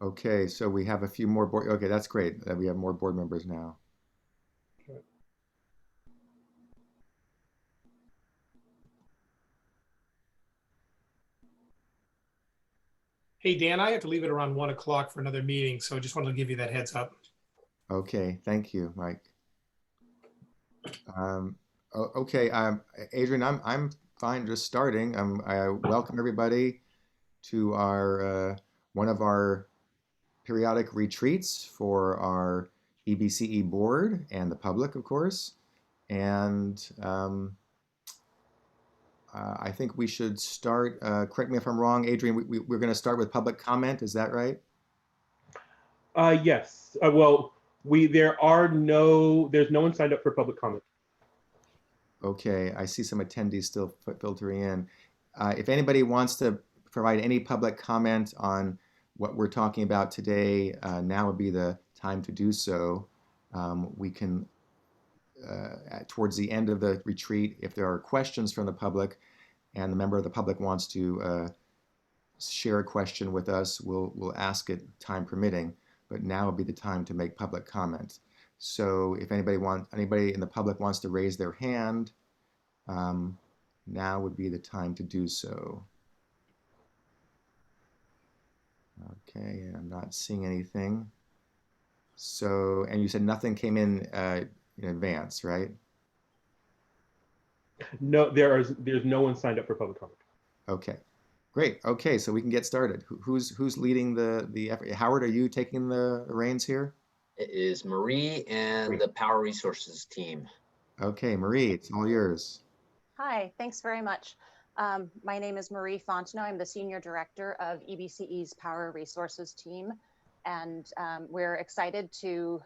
Okay, so we have a few more board. Okay, that's great that we have more board members now. Hey, Dan, I have to leave it around 1 o'clock for another meeting, so I just wanted to give you that heads up. Okay, thank you, Mike. Okay, Adrian, I'm fine just starting. I welcome everybody to our one of our periodic retreats for our EBCE board and the public, of course. And I think we should start. Correct me if I'm wrong, Adrian. We're going to start with public comment. Is that right? Yes. Well, there's no one signed up for public comment. Okay, I see some attendees still filtering in. If anybody wants to provide any public comment on what we're talking about today, now would be the time to do so. We can, towards the end of the retreat, if there are questions from the public and the member of the public wants to share a question with us, we'll ask it time permitting, but now would be the time to make public comment. So if anybody in the public wants to raise their hand, now would be the time to do so. Okay, I'm not seeing anything. So, and you said nothing came in advance, right? No, there's no one signed up for public comment. Okay, great. Okay, so we can get started. Who's leading the effort? Howard, are you taking the reins here? It is Marie and the Power Resources team. Okay, Marie, it's all yours. Hi, thanks very much. My name is Marie Fontenot. I'm the Senior Director of EBCE's Power Resources team, and we're excited to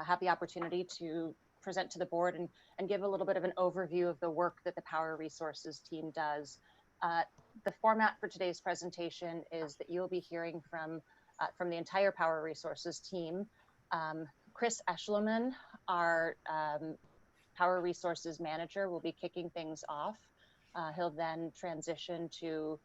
have the opportunity to present to the board and give a little bit of an overview of the work that the Power Resources team does. The format for today's presentation is that you'll be hearing from the entire Power Resources team. Chris Eschleman, our Power Resources Manager, will be kicking things off. He'll then transition to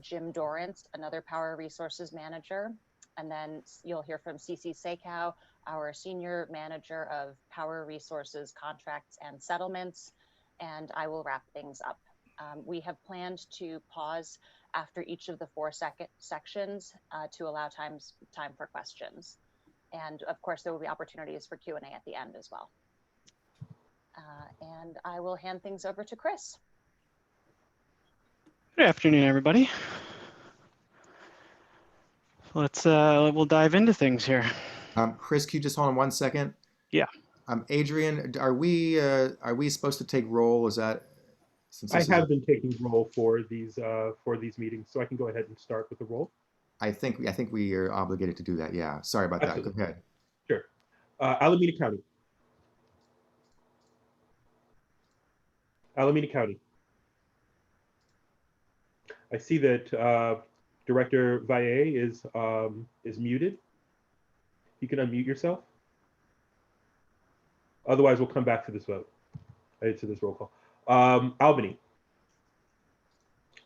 Jim Dorrance, another Power Resources Manager. And then you'll hear from Ccas, our Senior Manager of Power Resources Contracts and Settlements. And I will wrap things up. We have planned to pause after each of the 4 sections to allow time for questions. And of course, there will be opportunities for Q&A at the end as well. And I will hand things over to Chris. Good afternoon, everybody. We'll dive into things here. Chris, can you just hold on 1 second? Yeah. Adrian, are we supposed to take roll? Is that? I have been taking roll for these meetings, so I can go ahead and start with the roll. I think we are obligated to do that. Yeah. Sorry about Absolutely. that. Go ahead. Sure. Alameda County. Alameda County. I see that Director Valle is muted. You can unmute yourself. Otherwise, we'll come back to this vote, to this roll call. Albany.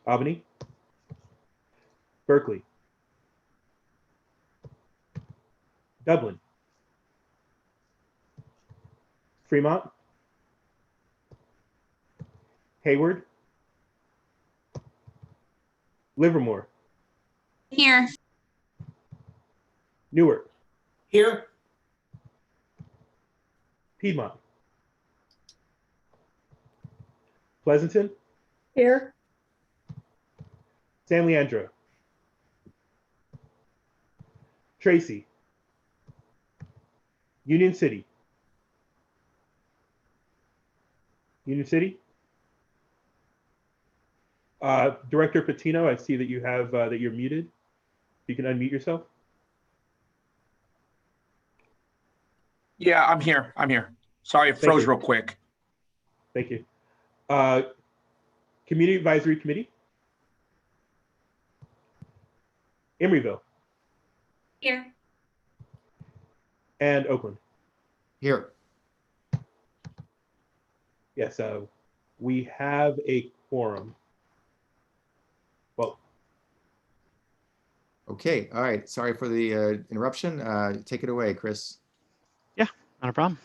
Albany. Berkeley. Dublin. Fremont. Hayward. Livermore. Here. Newark. Here. Piedmont. Pleasanton. Here. San Leandro. Tracy. Union City. Union City. Director Patino, I see that you have that you're muted. You can unmute yourself. Yeah, I'm here. Sorry, it froze real quick. Thank you. Community Advisory Committee. Emeryville, Here. and Oakland. Here. Yes, we have a quorum. Well, Okay. All right. Sorry for the interruption. Take it away, Chris. Yeah, not a problem.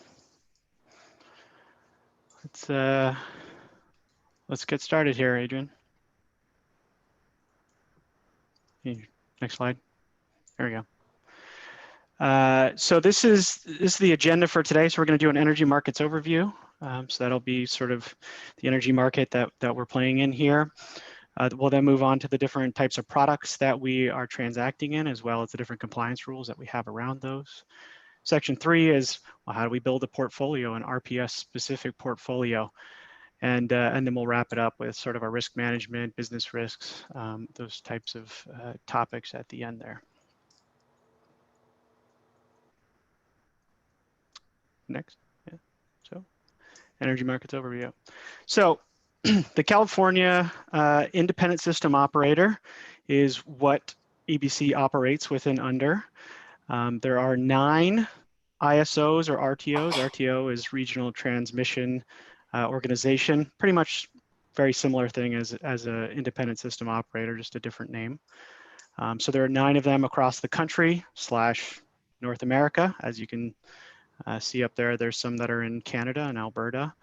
Let's get started here, Adrian. Next slide. There we go. So this is the agenda for today. So we're going to do an energy markets overview. So that'll be sort of the energy market that we're playing in here. We'll then move on to the different types of products that we are transacting in, as well as the different compliance rules that we have around those. Section 3 is, well, how do we build a portfolio, an RPS specific portfolio? And then we'll wrap it up with sort of our risk management, business risks, those types of topics at the end there. Next, yeah. So energy markets overview. So the California Independent System Operator is what EBC operates with and under. There are 9 ISOs or RTOs. RTO is Regional Transmission Organization, pretty much very similar thing as an independent system operator, just a different name. So there are 9 of them across the country / North America. As you can see up there, there's some that are in Canada and Alberta.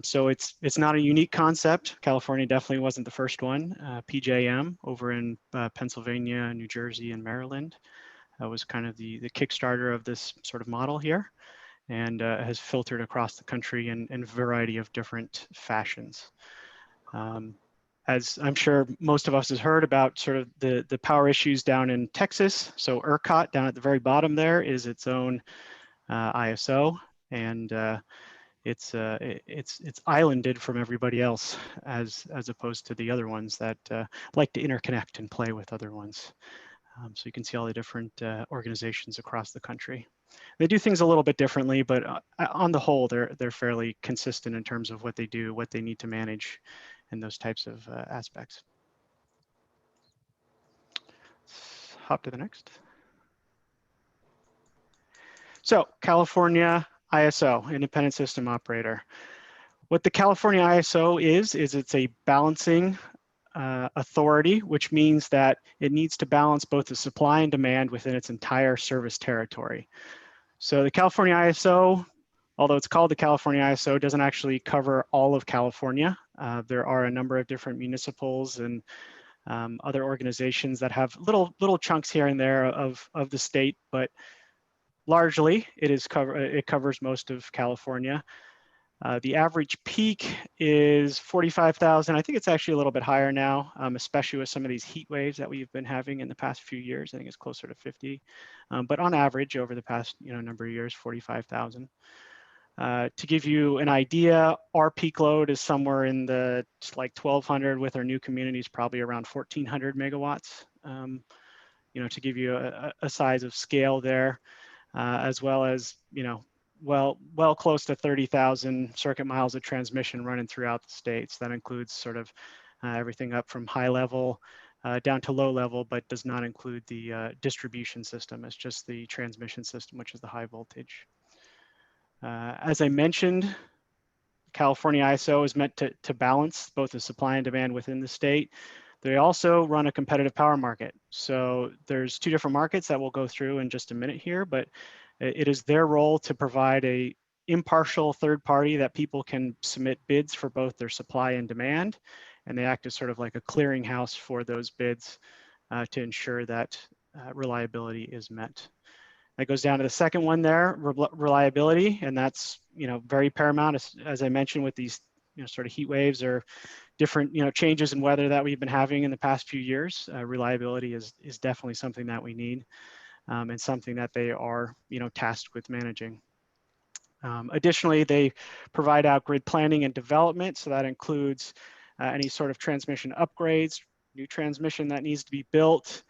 So it's not a unique concept. California definitely wasn't the first one. PJM over in Pennsylvania, New Jersey, and Maryland was kind of the Kickstarter of this sort of model here, and has filtered across the country in a variety of different fashions. As I'm sure most of us has heard about sort of the power issues down in Texas. So ERCOT down at the very bottom there is its own ISO, and it's islanded from everybody else as opposed to the other ones that like to interconnect and play with other ones. So you can see all the different organizations across the country. They do things a little bit differently, but on the whole, they're fairly consistent in terms of what they do, what they need to manage, and those types of aspects. Let's hop to the next. So California ISO, Independent System Operator. What the California ISO is it's a balancing authority, which means that it needs to balance both the supply and demand within its entire service territory. So the California ISO, although it's called the California ISO, doesn't actually cover all of California. There are a number of different municipals and other organizations that have little chunks here and there of the state, but largely it covers most of California. The average peak is 45,000. I think it's actually a little bit higher now, especially with some of these heat waves that we've been having in the past few years. I think it's closer to 50, but on average over the past number of years, 45,000. To give you an idea, our peak load is somewhere in the like 1,200. With our new communities, probably around 1,400 megawatts. To give you a size of scale there, as well as well close to 30,000 circuit miles of transmission running throughout the states. That includes sort of everything up from high level down to low level, but does not include the distribution system. It's just the transmission system, which is the high voltage. As I mentioned, California ISO is meant to balance both the supply and demand within the state. They also run a competitive power market. So there's 2 different markets that we'll go through in just a minute here, but it is their role to provide a impartial third party that people can submit bids for both their supply and demand. And they act as sort of like a clearinghouse for those bids to ensure that reliability is met. That goes down to the second one there, reliability, and that's very paramount, as I mentioned, with these sort of heat waves or different changes in weather that we've been having in the past few years. Reliability is definitely something that we need, and something that they are tasked with managing. Additionally, they provide out grid planning and development, so that includes any sort of transmission upgrades, new transmission that needs to be built,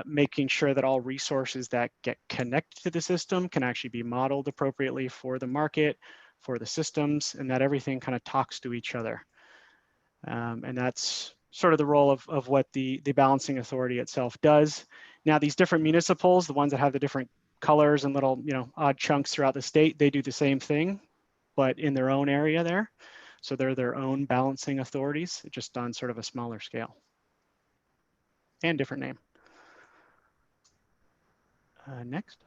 making sure that all resources that get connected to the system can actually be modeled appropriately for the market, for the systems, and that everything kind of talks to each other. And that's sort of the role of what the balancing authority itself does. Now, these different municipals, the ones that have the different colors and little, odd chunks throughout the state, they do the same thing, but in their own area there. So they're their own balancing authorities, just on sort of a smaller scale and different name. Next.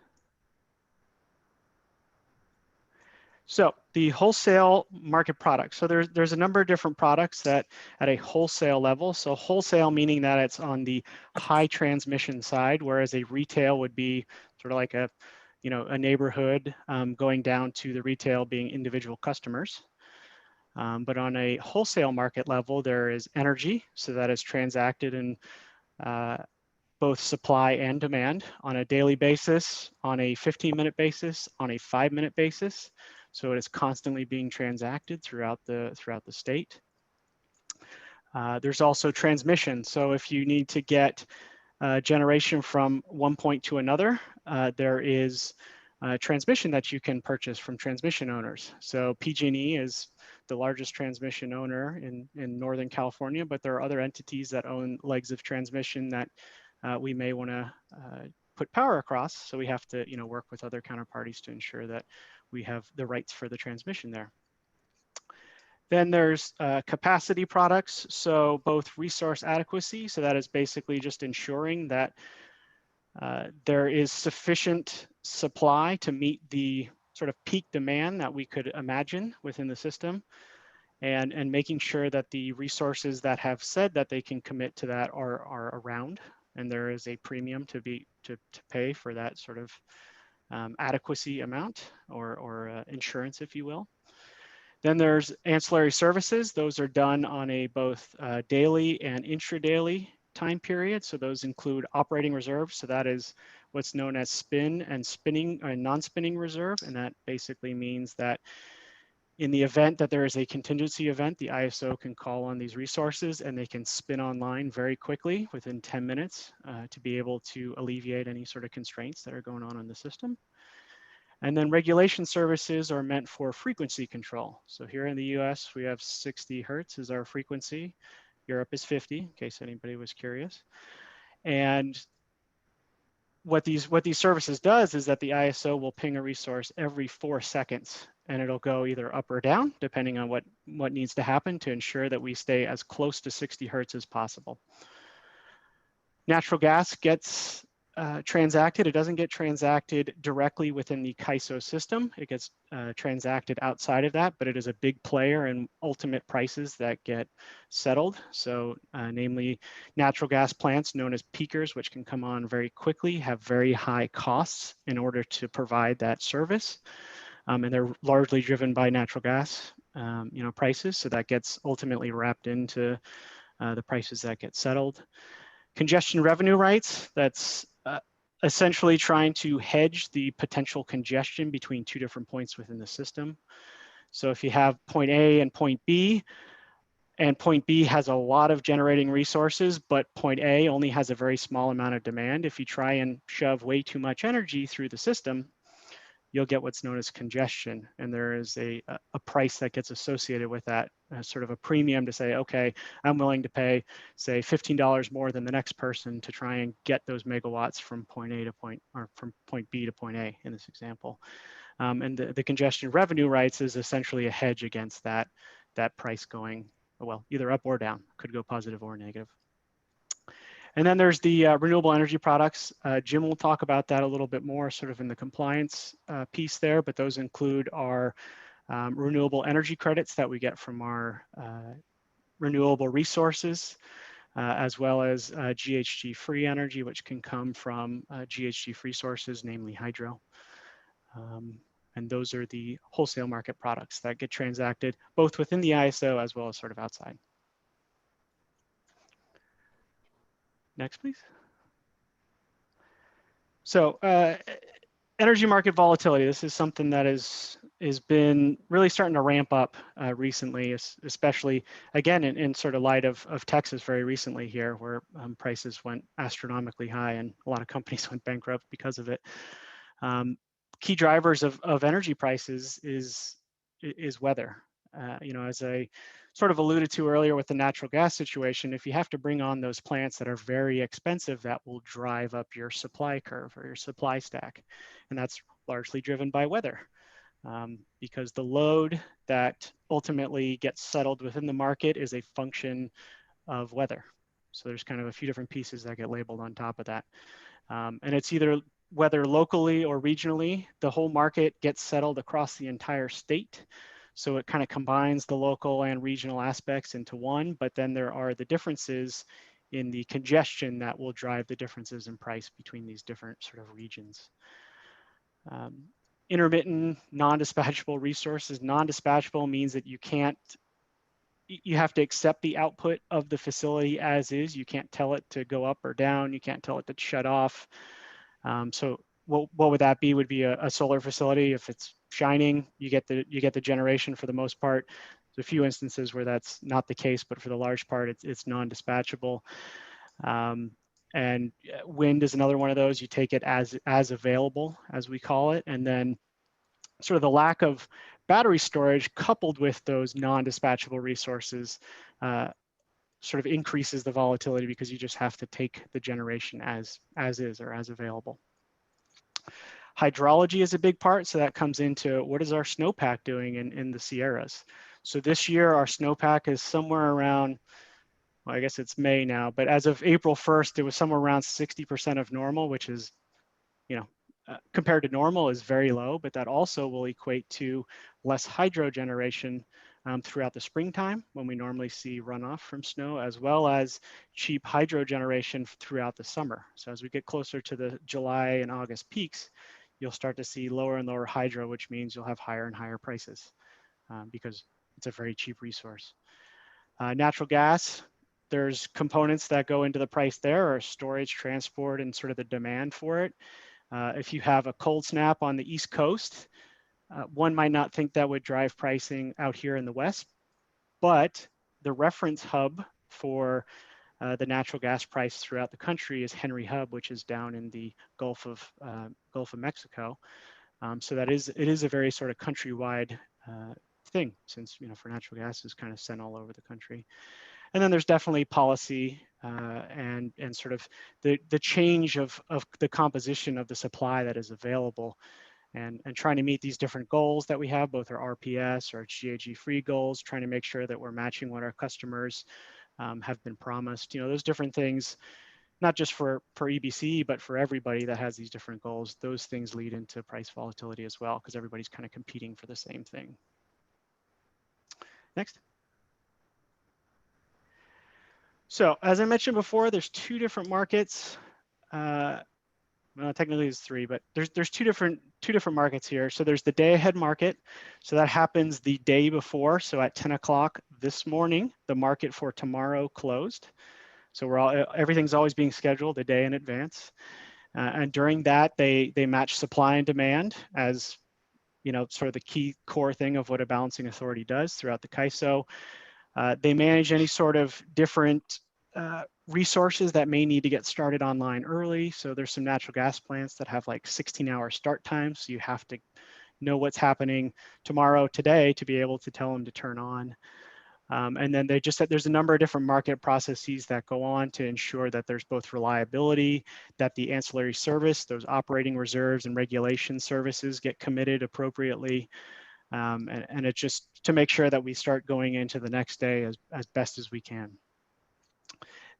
So the wholesale market products. So there's a number of different products that at a wholesale level. So wholesale meaning that it's on the high transmission side, whereas a retail would be sort of like a neighborhood going down to the retail being individual customers. But on a wholesale market level, there is energy. So that is transacted in both supply and demand on a daily basis, on a 15-minute basis, on a 5-minute basis. So it is constantly being transacted throughout the state. There's also transmission. So if you need to get generation from one point to another, there is transmission that you can purchase from transmission owners. So PG&E is the largest transmission owner in Northern California, but there are other entities that own legs of transmission that we may want to put power across. So we have to work with other counterparties to ensure that we have the rights for the transmission there. Then there's capacity products. So both resource adequacy, so that is basically just ensuring that there is sufficient supply to meet the sort of peak demand that we could imagine within the system, and making sure that the resources that have said that they can commit to that are around, and there is a premium to pay for that sort of adequacy amount or insurance, if you will. Then there's ancillary services. Those are done on a both daily and intradaily time period. So those include operating reserve. So that is what's known as spin and spinning or non-spinning reserve. And that basically means that in the event that there is a contingency event, the ISO can call on these resources and they can spin online very quickly within 10 minutes to be able to alleviate any sort of constraints that are going on in the system. And then regulation services are meant for frequency control. So here in the US, we have 60 Hertz is our frequency. Europe is 50, in case anybody was curious. And what these services does is that the ISO will ping a resource every 4 seconds, and it'll go either up or down, depending on what needs to happen to ensure that we stay as close to 60 Hertz as possible. Natural gas gets transacted. It doesn't get transacted directly within the CAISO system. It gets transacted outside of that, but it is a big player in ultimate prices that get settled. So namely natural gas plants known as peakers, which can come on very quickly, have very high costs in order to provide that service. And they're largely driven by natural gas prices. So that gets ultimately wrapped into the prices that get settled. Congestion revenue rights, that's essentially trying to hedge the potential congestion between two different points within the system. So if you have point A and point B has a lot of generating resources, but point A only has a very small amount of demand, if you try and shove way too much energy through the system, you'll get what's known as congestion. And there is a price that gets associated with that, sort of a premium to say, okay, I'm willing to pay, say, $15 more than the next person to try and get those megawatts from point A to from point B to point A in this example. And the congestion revenue rights is essentially a hedge against that price going, well, either up or down, could go positive or negative. And then there's the renewable energy products. Jim will talk about that a little bit more sort of in the compliance piece there, but those include our renewable energy credits that we get from our renewable resources, as well as GHG-free energy, which can come from GHG-free sources, namely hydro. And those are the wholesale market products that get transacted both within the ISO as well as sort of outside. Next, please. So energy market volatility, this is something that has been really starting to ramp up recently, especially, again, in sort of light of Texas very recently here, where prices went astronomically high and a lot of companies went bankrupt because of it. Key drivers of energy prices is weather. As I sort of alluded to earlier with the natural gas situation, if you have to bring on those plants that are very expensive, that will drive up your supply curve or your supply stack. And that's largely driven by weather, because the load that ultimately gets settled within the market is a function of weather. So there's kind of a few different pieces that get labeled on top of that. And it's either whether locally or regionally, the whole market gets settled across the entire state. So it kind of combines the local and regional aspects into one, but then there are the differences in the congestion that will drive the differences in price between these different sort of regions. Intermittent, non-dispatchable resources. Non-dispatchable means that you have to accept the output of the facility as is. You can't tell it to go up or down. You can't tell it to shut off. So what would that be? Would be a solar facility. If it's shining, you get the generation for the most part. There's a few instances where that's not the case, but for the large part, it's non-dispatchable. And wind is another one of those. You take it as available, as we call it, and then sort of the lack of battery storage coupled with those non-dispatchable resources sort of increases the volatility, because you just have to take the generation as is or as available. Hydrology is a big part, so that comes into what is our snowpack doing in the Sierras. So this year our snowpack is somewhere around, well, I guess it's May now, but as of April 1st, it was somewhere around 60% of normal, which is, compared to normal is very low, but that also will equate to less hydro generation throughout the springtime when we normally see runoff from snow, as well as cheap hydro generation throughout the summer. So as we get closer to the July and August peaks, you'll start to see lower and lower hydro, which means you'll have higher and higher prices because it's a very cheap resource. Natural gas, there's components that go into the price there, or storage, transport, and sort of the demand for it. If you have a cold snap on the East Coast, one might not think that would drive pricing out here in the West, but the reference hub for the natural gas price throughout the country is Henry Hub, which is down in the Gulf of Mexico. So it is a very sort of countrywide thing, since for natural gas is kind of sent all over the country. And then there's definitely policy and sort of the change of the composition of the supply that is available, and trying to meet these different goals that we have, both our RPS, our GAG-free goals, trying to make sure that we're matching what our customers have been promised. Those different things, not just for EBCE, but for everybody that has these different goals, those things lead into price volatility as well, because everybody's kind of competing for the same thing. Next. So as I mentioned before, there's two different markets. Well, technically it's three, but there's two different markets here. So there's the day ahead market. So that happens the day before. So at 10 o'clock this morning, the market for tomorrow closed. So everything's always being scheduled a day in advance. And during that, they match supply and demand as sort of the key core thing of what a balancing authority does throughout the CAISO. They manage any sort of different resources that may need to get started online early. So there's some natural gas plants that have like 16-hour start times. So you have to know what's happening today to be able to tell them to turn on. And then there's a number of different market processes that go on to ensure that there's both reliability, that the ancillary service, those operating reserves and regulation services get committed appropriately. And it's just to make sure that we start going into the next day as best as we can.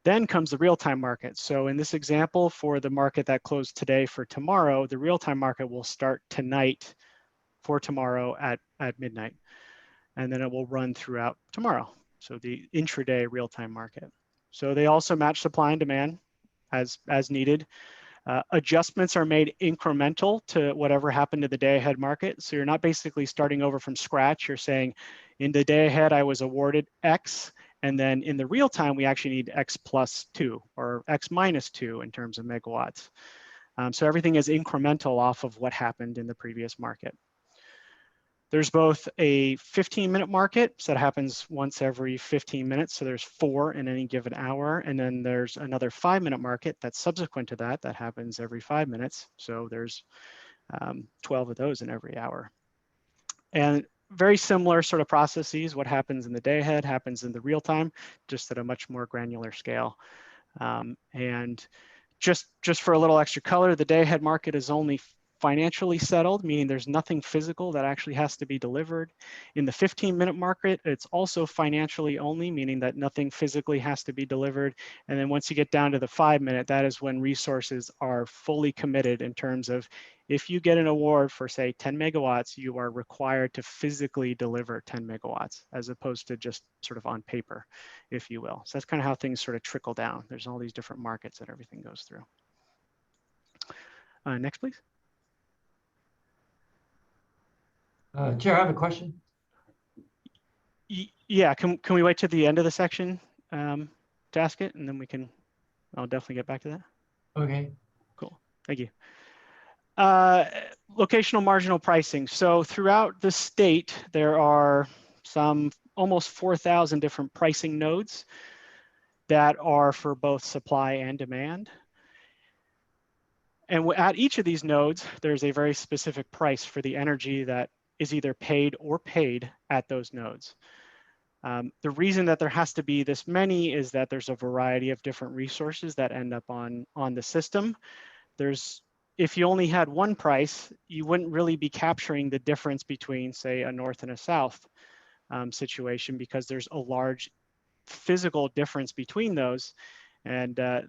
Then comes the real-time market. So in this example, for the market that closed today for tomorrow, the real-time market will start tonight for tomorrow at midnight. And then it will run throughout tomorrow. So the intraday real-time market. So they also match supply and demand as needed. Adjustments are made incremental to whatever happened to the day ahead market. So you're not basically starting over from scratch. You're saying in the day ahead, I was awarded X, and then in the real time, we actually need X plus 2 or X minus 2 in terms of megawatts. So everything is incremental off of what happened in the previous market. There's both a 15-minute market, so that happens once every 15 minutes. So there's 4 in any given hour. And then there's another 5-minute market that's subsequent to that happens every 5 minutes. So there's 12 of those in every hour. And very similar sort of processes. What happens in the day ahead happens in the real time, just at a much more granular scale. And just for a little extra color, the day ahead market is only financially settled, meaning there's nothing physical that actually has to be delivered. In the 15-minute market, it's also financially only, meaning that nothing physically has to be delivered. And then once you get down to the 5-minute, that is when resources are fully committed in terms of, if you get an award for, say, 10 megawatts, you are required to physically deliver 10 megawatts, as opposed to just sort of on paper, if you will. So that's kind of how things sort of trickle down. There's all these different markets that everything goes through. Next, please. Chair, I have a question. Yeah, can we wait to the end of the section to ask it, and then I'll definitely get back to that. Okay. Cool, thank you. Locational marginal pricing. So throughout the state, there are some almost 4,000 different pricing nodes that are for both supply and demand. And at each of these nodes, there's a very specific price for the energy that is either paid or paid at those nodes. The reason that there has to be this many is that there's a variety of different resources that end up on the system. If you only had one price, you wouldn't really be capturing the difference between, say, a north and a south situation, because there's a large physical difference between those. And the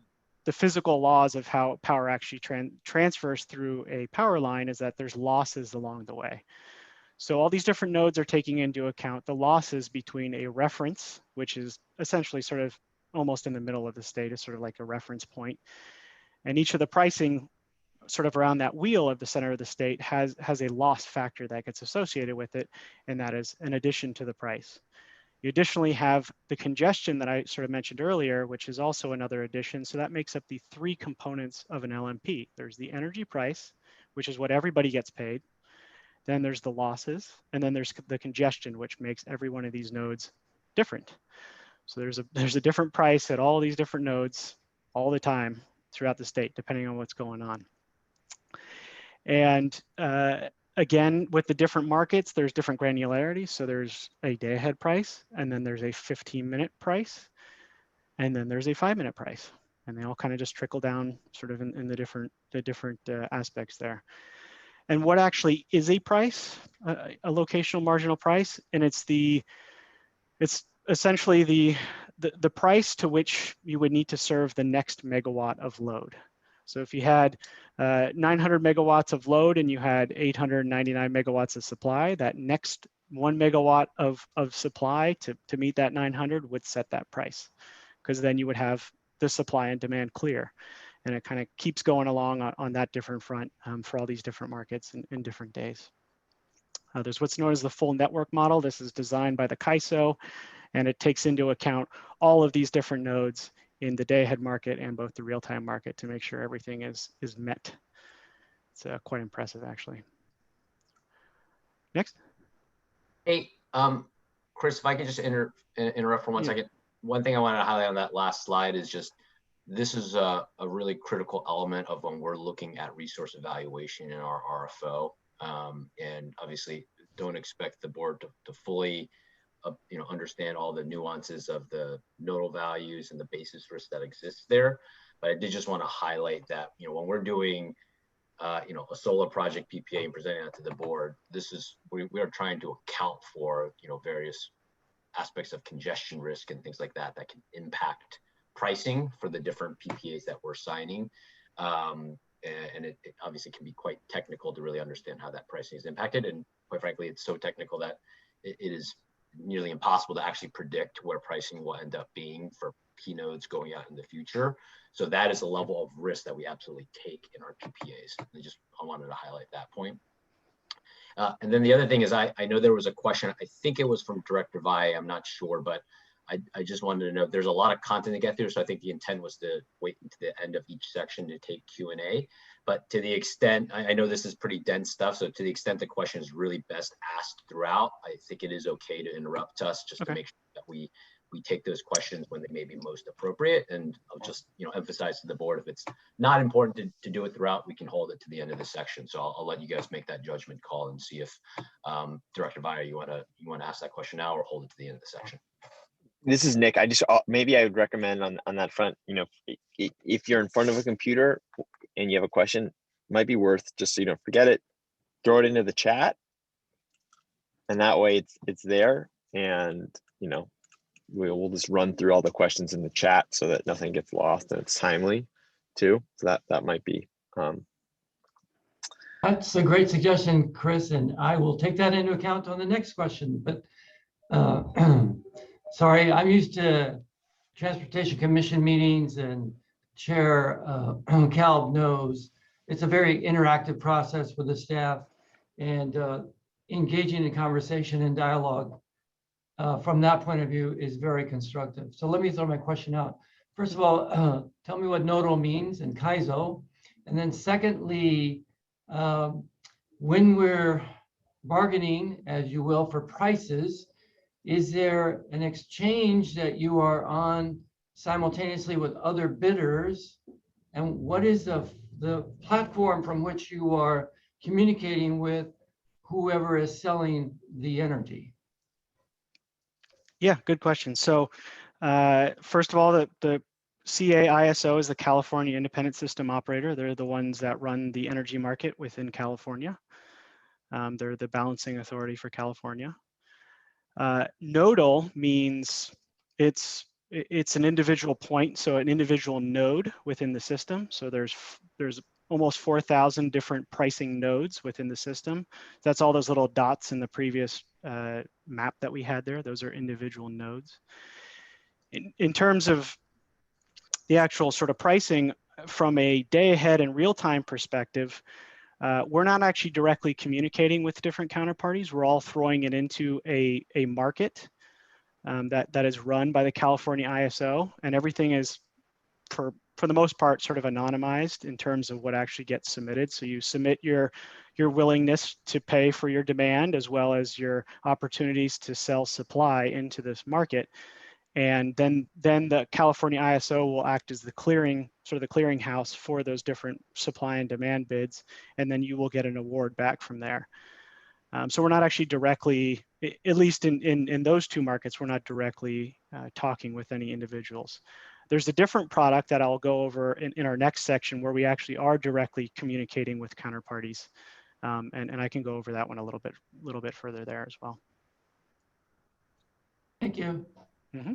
physical laws of how power actually transfers through a power line is that there's losses along the way. So all these different nodes are taking into account the losses between a reference, which is essentially sort of almost in the middle of the state, is sort of like a reference point. And each of the pricing sort of around that wheel of the center of the state has a loss factor that gets associated with it, and that is an addition to the price. You additionally have the congestion that I sort of mentioned earlier, which is also another addition. So that makes up the 3 components of an LMP. There's the energy price, which is what everybody gets paid. Then there's the losses, and then there's the congestion, which makes every one of these nodes different. So there's a different price at all these different nodes all the time throughout the state, depending on what's going on. And again, with the different markets, there's different granularity. So there's a day ahead price, and then there's a 15-minute price, and then there's a 5-minute price. And they all kind of just trickle down sort of in the different aspects there. And what actually is a price, a locational marginal price? And it's essentially the price to which you would need to serve the next megawatt of load. So if you had 900 megawatts of load and you had 899 megawatts of supply, that next 1 megawatt of supply to meet that 900 would set that price, because then you would have the supply and demand clear. And it kind of keeps going along on that different front for all these different markets in different days. There's what's known as the full network model. This is designed by the CAISO, and it takes into account all of these different nodes in the day ahead market and both the real-time market to make sure everything is met. It's quite impressive, actually. Next. Hey, Chris, if I could just interrupt for 1 second. One thing I wanted to highlight on that last slide is just, this is a really critical element of when we're looking at resource evaluation in our RFO. And obviously don't expect the board to fully understand all the nuances of the nodal values and the basis risk that exists there. But I did just want to highlight that, when we're doing, a solar project PPA and presenting that to the board, we are trying to account for, various aspects of congestion risk and things like that can impact pricing for the different PPAs that we're signing. And it obviously can be quite technical to really understand how that pricing is impacted. And quite frankly, it's so technical that it is nearly impossible to actually predict where pricing will end up being for P nodes going out in the future. So that is a level of risk that we absolutely take in our PPAs. I wanted to highlight that point. And then the other thing is, I know there was a question, I think it was from Director Valle, I'm not sure, but I just wanted to know, there's a lot of content to get through. So I think the intent was to wait until the end of each section to take Q&A. But to the extent, I know this is pretty dense stuff. So to the extent the question is really best asked throughout, I think it is okay to interrupt us just to make sure that we we take those questions when they may be most appropriate. And I'll just, emphasize to the board, if it's not important to do it throughout, we can hold it to the end of the section. So I'll let you guys make that judgment call and see if Director Via, you want to ask that question now or hold it to the end of the section. This is Nick. Maybe I would recommend on that front, if you're in front of a computer and you have a question, it might be worth just, forget it, throw it into the chat. And that way it's there, and, we'll just run through all the questions in the chat so that nothing gets lost and it's timely too. So that might be. That's a great suggestion, Chris, and I will take that into account on the next question. But sorry, I'm used to Transportation Commission meetings, and Chair Kalb knows it's a very interactive process with the staff, and engaging in conversation and dialogue from that point of view is very constructive. So let me throw my question out. First of all, tell me what nodal means and kaizo. And then secondly, when we're bargaining, as you will, for prices, is there an exchange that you are on simultaneously with other bidders? And what is the platform from which you are communicating with whoever is selling the energy? Yeah, good question. So first of all, the CAISO is the California Independent System Operator. They're the ones that run the energy market within California. They're the balancing authority for California. Nodal means it's an individual point, so an individual node within the system. So there's almost 4,000 different pricing nodes within the system. That's all those little dots in the previous map that we had there. Those are individual nodes. In terms of the actual sort of pricing from a day ahead and real-time perspective, we're not actually directly communicating with different counterparties. We're all throwing it into a market that is run by the California ISO, and everything is, for the most part, sort of anonymized in terms of what actually gets submitted. So you submit your willingness to pay for your demand, as well as your opportunities to sell supply into this market. And then the California ISO will act as the clearinghouse for those different supply and demand bids, and then you will get an award back from there. So we're not actually directly, at least in those two markets, we're not directly talking with any individuals. There's a different product that I'll go over in our next section where we actually are directly communicating with counterparties, and I can go over that one a little bit further there as well. Thank you. Mm-hmm.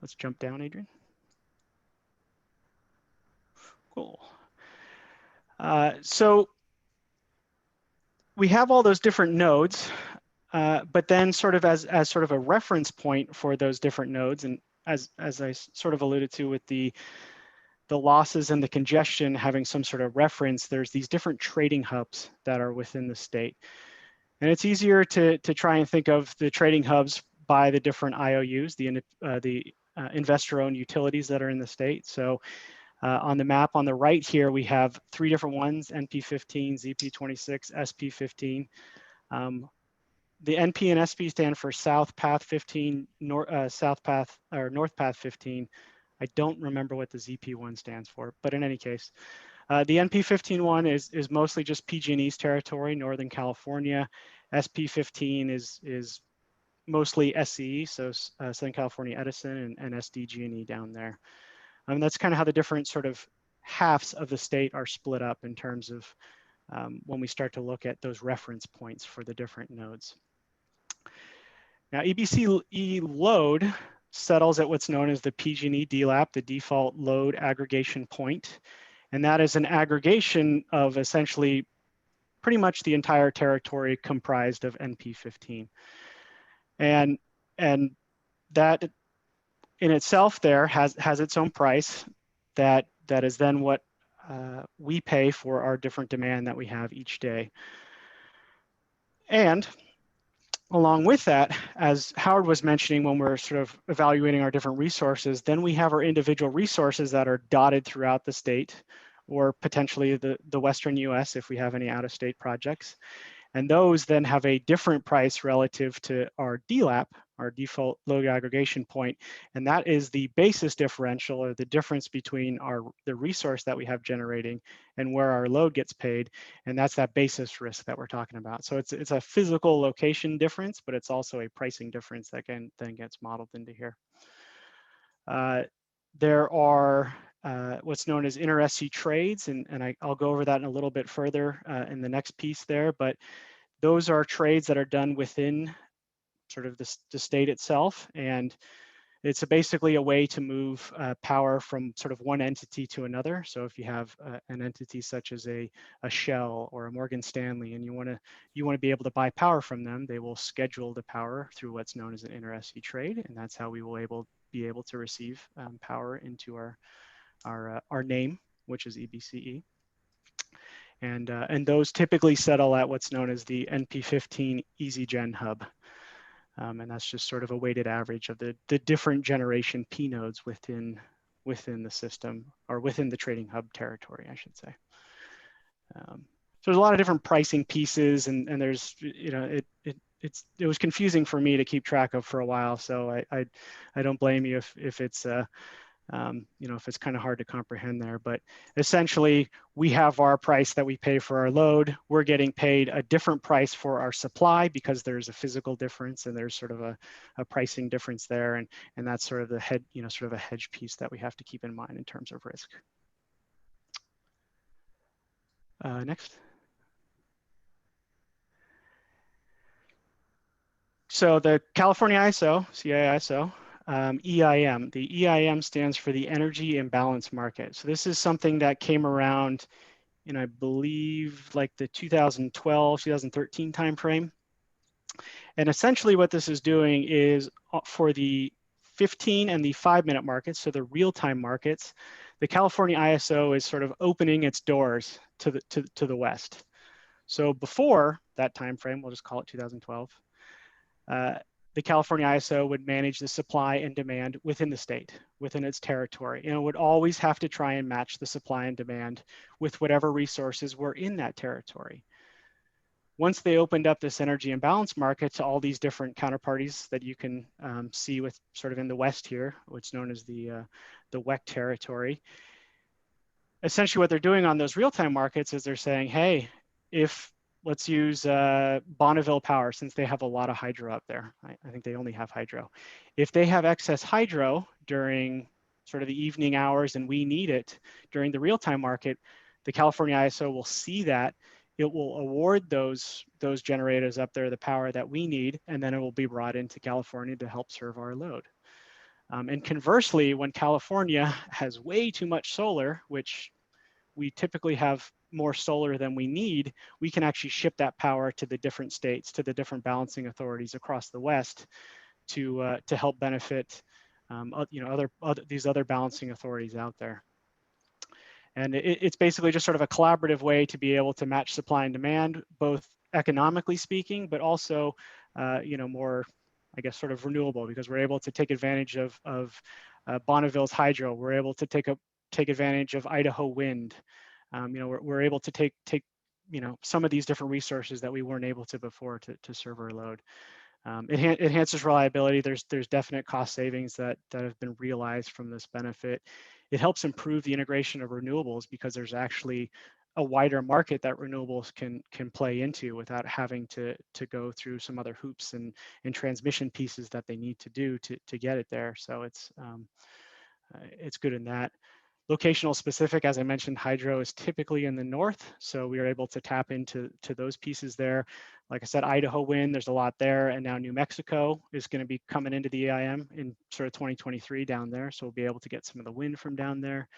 Let's jump down, Adrian. Cool. So we have all those different nodes, but then sort of as sort of a reference point for those different nodes, and as I sort of alluded to with the losses and the congestion having some sort of reference, there's these different trading hubs that are within the state. And it's easier to try and think of the trading hubs by the different IOUs, the investor-owned utilities that are in the state. So on the map on the right here, we have three different ones: NP15, ZP26, SP15. The NP and SP stand for South Path 15, South Path or North Path 15. I don't remember what the ZP1 stands for, but in any case, the NP15 one is mostly just PG&E's territory, Northern California. SP15 is mostly SCE, so Southern California Edison, and SDG&E down there. That's kind of how the different sort of halves of the state are split up in terms of when we start to look at those reference points for the different nodes. Now, EBCE load settles at what's known as the PG&E DLAP, the default load aggregation point. And that is an aggregation of essentially pretty much the entire territory comprised of NP15. And that in itself there has its own price that is then what we pay for our different demand that we have each day. And along with that, as Howard was mentioning, when we're sort of evaluating our different resources, then we have our individual resources that are dotted throughout the state, or potentially the Western US if we have any out-of-state projects. And those then have a different price relative to our DLAP, our default load aggregation point. And that is the basis differential, or the difference between the resource that we have generating and where our load gets paid. And that's that basis risk that we're talking about. So it's a physical location difference, but it's also a pricing difference that then gets modeled into here. There are what's known as inter-SC trades, and I'll go over that in a little bit further in the next piece there, but those are trades that are done within sort of the state itself, and it's basically a way to move power from sort of one entity to another. So if you have an entity such as a Shell or a Morgan Stanley, and you want to be able to buy power from them, they will schedule the power through what's known as an inter-SC trade, and that's how we will be able to receive power into our name, which is EBCE. And those typically settle at what's known as the NP15 EasyGen hub. And that's just sort of a weighted average of the different generation P nodes within the system, or within the trading hub territory, I should say. So there's a lot of different pricing pieces, and there's, it was confusing for me to keep track of for a while. So I don't blame you if it's if it's kind of hard to comprehend there. But essentially, we have our price that we pay for our load. We're getting paid a different price for our supply because there's a physical difference, and there's sort of a pricing difference there, and that's sort of the sort of a hedge piece that we have to keep in mind in terms of risk. Next. So the California ISO, CISO, EIM. The EIM stands for the Energy Imbalance Market. So this is something that came around in, I believe, like the 2012, 2013 timeframe. And essentially what this is doing is for the 15 and the 5-minute markets, so the real-time markets, the California ISO is sort of opening its doors to the West. So before that timeframe, we'll just call it 2012, the California ISO would manage the supply and demand within the state, within its territory, and it would always have to try and match the supply and demand with whatever resources were in that territory. Once they opened up this energy imbalance market to all these different counterparties that you can see with sort of in the West here, what's known as the WEC territory, essentially what they're doing on those real-time markets is they're saying, hey, let's use Bonneville Power, since they have a lot of hydro up there. I think they only have hydro. If they have excess hydro during sort of the evening hours and we need it during the real-time market, the California ISO will see that. It will award those generators up there the power that we need, and then it will be brought into California to help serve our load. And conversely, when California has way too much solar, which we typically have more solar than we need, we can actually ship that power to the different states, to the different balancing authorities across the West to help benefit these other balancing authorities out there. And it's basically just sort of a collaborative way to be able to match supply and demand, both economically speaking, but also more, I guess, sort of renewable, because we're able to take advantage of Bonneville's hydro. We're able to take advantage of Idaho wind. We're able to take some of these different resources that we weren't able to before to serve our load. It enhances reliability. There's definite cost savings that have been realized from this benefit. It helps improve the integration of renewables because there's actually a wider market that renewables can play into without having to go through some other hoops and transmission pieces that they need to do to get it there. So it's good in that. Locational specific, as I mentioned, hydro is typically in the north, so we are able to tap into those pieces there. Like I said, Idaho wind, there's a lot there, and now New Mexico is going to be coming into the EIM in sort of 2023 down there, so we'll be able to get some of the wind from down there,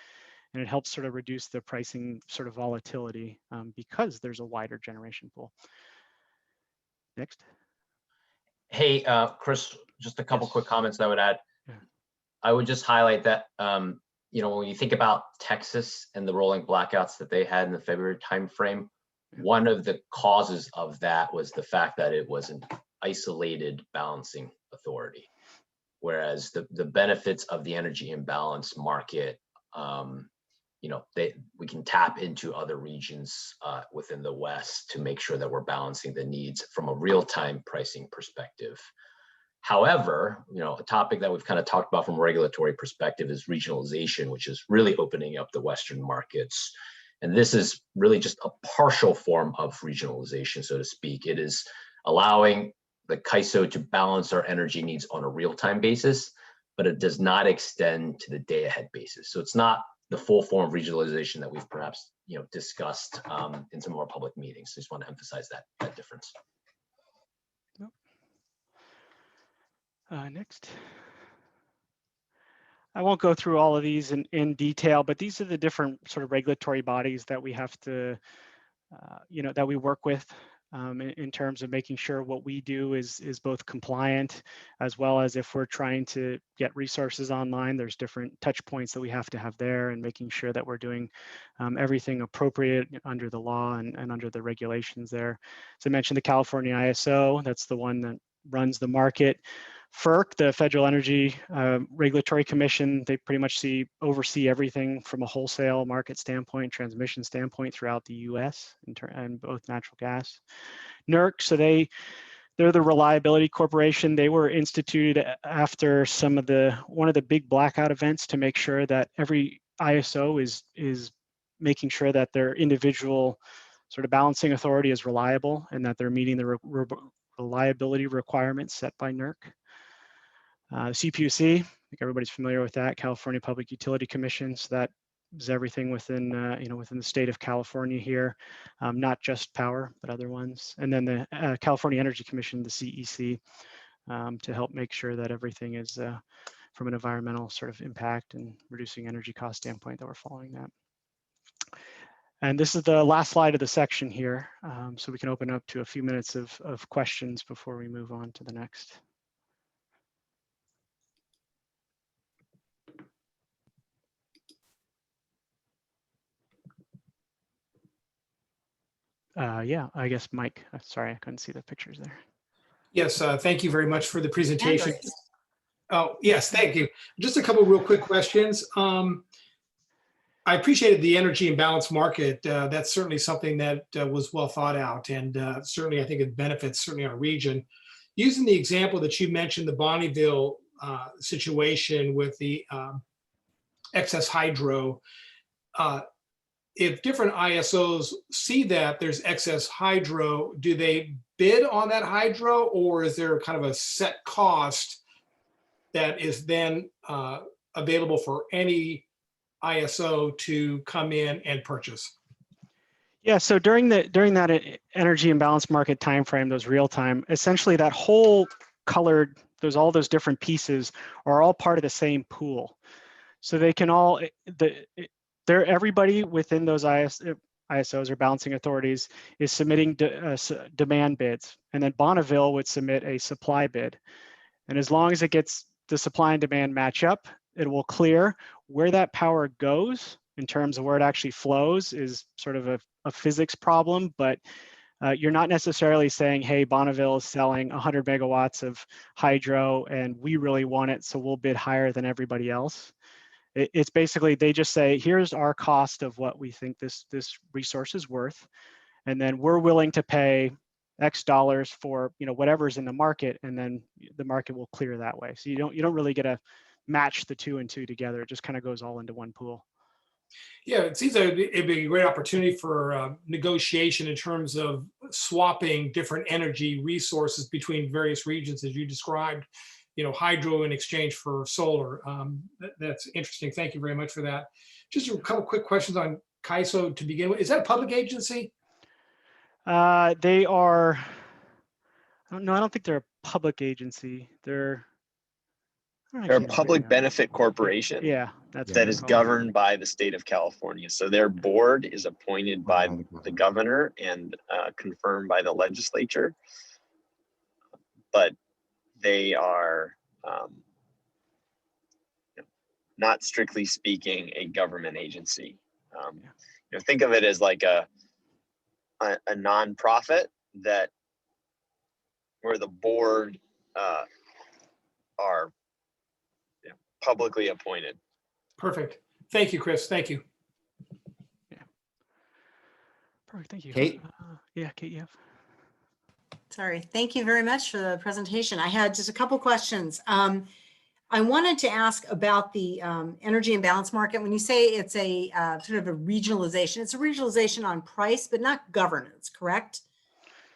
and it helps sort of reduce the pricing sort of volatility because there's a wider generation pool. Next. Hey, Chris, just a couple quick comments I would add. Yeah. I would just highlight that when you think about Texas and the rolling blackouts that they had in the February timeframe, one of the causes of that was the fact that it was an isolated balancing authority, whereas the benefits of the energy imbalance market, we can tap into other regions within the West to make sure that we're balancing the needs from a real-time pricing perspective. However, a topic that we've kind of talked about from a regulatory perspective is regionalization, which is really opening up the Western markets. And this is really just a partial form of regionalization, so to speak. It is allowing the CAISO to balance our energy needs on a real-time basis, but it does not extend to the day-ahead basis. So it's not the full form of regionalization that we've perhaps discussed in some of our public meetings. So I just want to emphasize that difference. Next. I won't go through all of these in detail, but these are the different sort of regulatory bodies that we have to, that we work with in terms of making sure what we do is both compliant, as well as if we're trying to get resources online, there's different touch points that we have to have there, and making sure that we're doing everything appropriate under the law and under the regulations there. So I mentioned the California ISO, that's the one that runs the market. FERC, the Federal Energy Regulatory Commission, they pretty much oversee everything from a wholesale market standpoint, transmission standpoint throughout the U.S. and both natural gas. NERC, so they're the Reliability Corporation. They were instituted after one of the big blackout events to make sure that every ISO is making sure that their individual sort of balancing authority is reliable and that they're meeting the reliability requirements set by NERC. CPUC, I think everybody's familiar with that, California Public Utility Commission. So that is everything within, within the state of California here, not just power, but other ones. And then the California Energy Commission, the CEC, to help make sure that everything is from an environmental sort of impact and reducing energy cost standpoint that we're following that. And this is the last slide of the section here, so we can open up to a few minutes of questions before we move on to the next. Yeah, I guess Mike, sorry, I couldn't see the pictures there. Yes, thank you very much for the presentation. Oh, yes, thank you. Just a couple of real quick questions. I appreciated the energy and balance market. That's certainly something that was well thought out, and certainly I think it benefits certainly our region. Using the example that you mentioned, the Bonneville situation with the excess hydro, if different ISOs see that there's excess hydro, do they bid on that hydro, or is there kind of a set cost that is then available for any ISO to come in and purchase? Yeah, so during that energy imbalance market timeframe, those real time, essentially that whole colored, all those different pieces are all part of the same pool. So they can all, everybody within those ISOs or balancing authorities is submitting demand bids, and then Bonneville would submit a supply bid. And as long as it gets the supply and demand match up, it will clear. Where that power goes in terms of where it actually flows is sort of a physics problem, but you're not necessarily saying, hey, Bonneville is selling 100 megawatts of hydro and we really want it, so we'll bid higher than everybody else. It's basically, they just say, here's our cost of what we think this resource is worth, and then we're willing to pay X dollars for whatever's in the market, and then the market will clear that way. So you don't really get to match the 2 and 2 together. It just kind of goes all into one pool. Yeah, it seems like it'd be a great opportunity for negotiation in terms of swapping different energy resources between various regions, as you described. Hydro in exchange for solar. That's interesting. Thank you very much for that. Just a couple quick questions on CAISO to begin with. Is that a public agency? They are, no, I don't think they're a public agency. They're a public benefit corporation. Yeah, that is governed by the state of California. So their board is appointed by the governor and confirmed by the legislature. But they are not strictly speaking a government agency. Think of it as like a nonprofit where the board are publicly appointed. Perfect. Thank you, Chris. Thank you. Perfect, thank you. Kate? Yeah, Kate, you have. Sorry, thank you very much for the presentation. I had just a couple questions. I wanted to ask about the energy imbalance market. When you say it's a sort of a regionalization, it's a regionalization on price, but not governance, correct?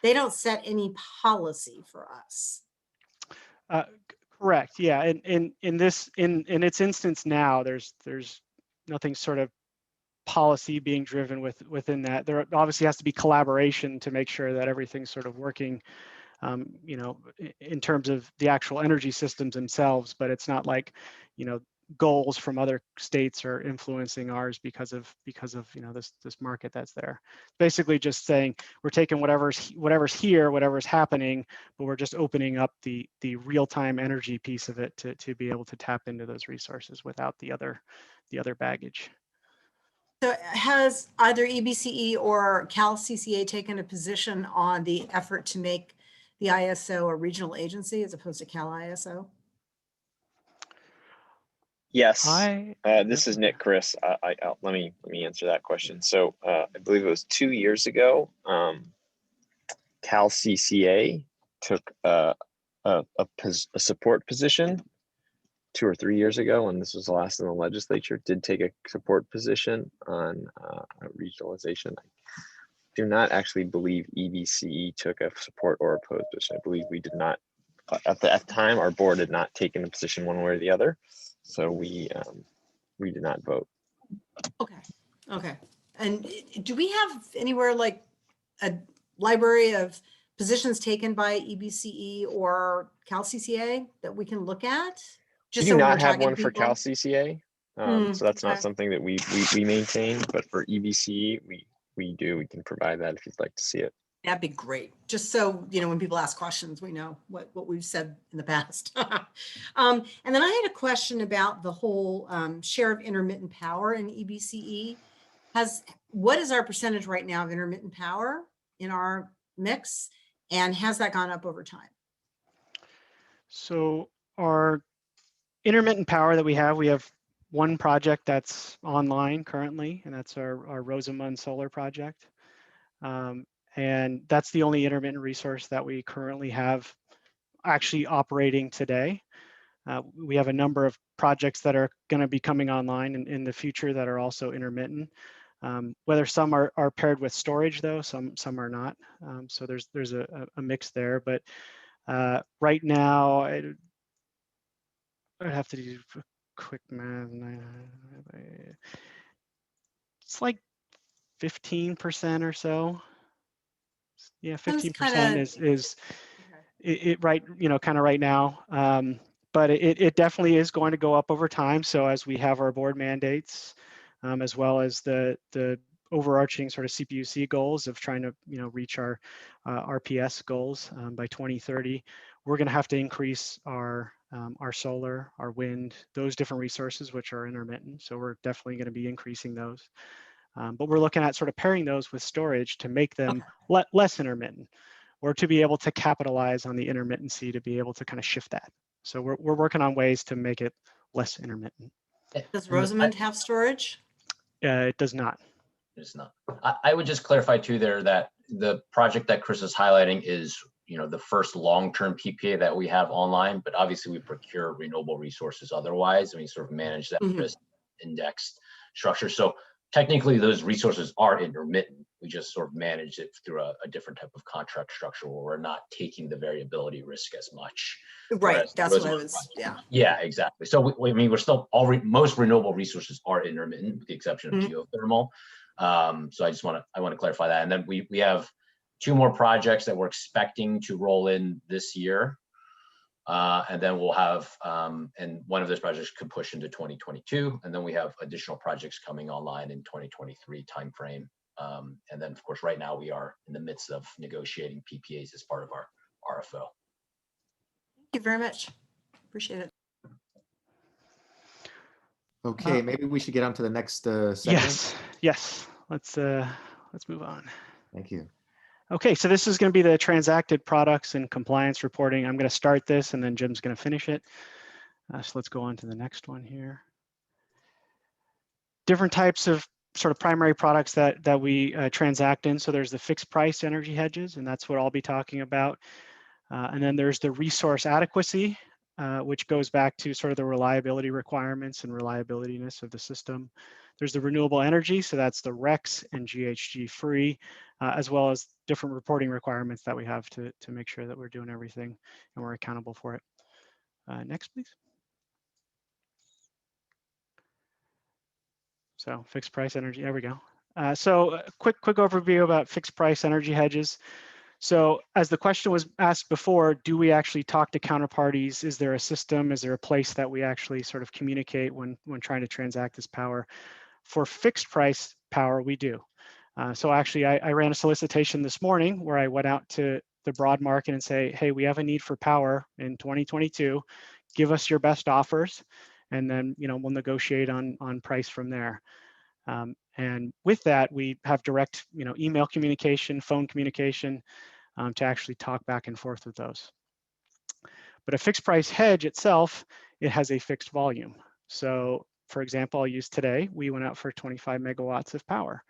They don't set any policy for us. Correct. Yeah. In its instance now, there's nothing sort of policy being driven within that. There obviously has to be collaboration to make sure that everything's sort of working, you know, in terms of the actual energy systems themselves. But it's not like, you know, goals from other states are influencing ours because of you know this market that's there. Basically just saying we're taking whatever's here, whatever's happening, but we're just opening up the real-time energy piece of it to be able to tap into those resources without the other baggage. So has either EBCE or Cal-CCA taken a position on the effort to make the ISO a regional agency as opposed to Cal-ISO? Yes. This is Nick, Chris. Let me answer that question. So I believe it was 2 years ago, Cal-CCA took a support position 2 or 3 years ago, and this was the last in the legislature, did take a support position on regionalization. I do not actually believe EBCE took a support or opposed position. I believe we did not, at the time, our board had not taken a position one way or the other. So we did not vote. Okay. And do we have anywhere like a library of positions taken by EBCE or Cal-CCA that we can look at? We do not have one for Cal-CCA, so that's not something that we maintain. But for EBCE, we do. We can provide that if you'd like to see it. That'd be great. Just so, you know, when people ask questions, we know what we've said in the past. And then I had a question about the whole share of intermittent power in EBCE. What is our percentage right now of intermittent power in our mix? And has that gone up over time? So our intermittent power that we have one project that's online currently, and that's our Rosamund solar project. And that's the only intermittent resource that we currently have actually operating today. We have a number of projects that are going to be coming online in the future that are also intermittent. Whether some are paired with storage though, some are not. So there's a mix there. But right now, I'd have to do quick math. It's like 15% or so. Yeah, 15% is it right, you know, kind of right now. But it definitely is going to go up over time. So as we have our board mandates, as well as the overarching sort of CPUC goals of trying to, you know, reach our RPS goals by 2030, we're going to have to increase our solar, our wind, those different resources which are intermittent. So we're definitely going to be increasing those. But we're looking at sort of pairing those with storage to make them less intermittent, or to be able to capitalize on the intermittency to be able to kind of shift that. So we're working on ways to make it less intermittent. Does Rosamund have storage? It does not. It's not. I would just clarify too there that the project that Chris is highlighting is, you know, the first long-term PPA that we have online, but obviously we procure renewable resources otherwise, and we sort of manage that risk indexed structure. So technically those resources are intermittent. We just sort of manage it through a different type of contract structure where we're not taking the variability risk as much. Right, that's what I was, Yeah, exactly. So I mean, we're still, most renewable resources are intermittent with the exception of geothermal. So I want to clarify that. And then we have 2 more projects that we're expecting to roll in this year. And then we'll have, and one of those projects could push into 2022. And then we have additional projects coming online in 2023 timeframe. And then of course, right now we are in the midst of negotiating PPAs as part of our RFO. Thank you very much. Appreciate it. Okay, maybe we should get on to the next segment. Yes. Let's move on. Thank you. Okay, so this is going to be the transacted products and compliance reporting. I'm going to start this and then Jim's going to finish it. So let's go on to the next one here. Different types of sort of primary products that we transact in. So there's the fixed price energy hedges, and that's what I'll be talking about. And then there's the resource adequacy, which goes back to sort of the reliability requirements and reliabilityness of the system. There's the renewable energy, so that's the RECs and GHG free, as well as different reporting requirements that we have to make sure that we're doing everything and we're accountable for it. Next, please. So fixed price energy, there we go. So a quick overview about fixed price energy hedges. So as the question was asked before, do we actually talk to counterparties? Is there a system? Is there a place that we actually sort of communicate when trying to transact this power? For fixed price power, we do. So actually, I ran a solicitation this morning where I went out to the broad market and say, hey, we have a need for power in 2022. Give us your best offers, and then we'll negotiate on price from there. And with that, we have direct email communication, phone communication to actually talk back and forth with those. But a fixed price hedge itself, it has a fixed volume. So for example, I'll use today, we went out for 25 megawatts of power.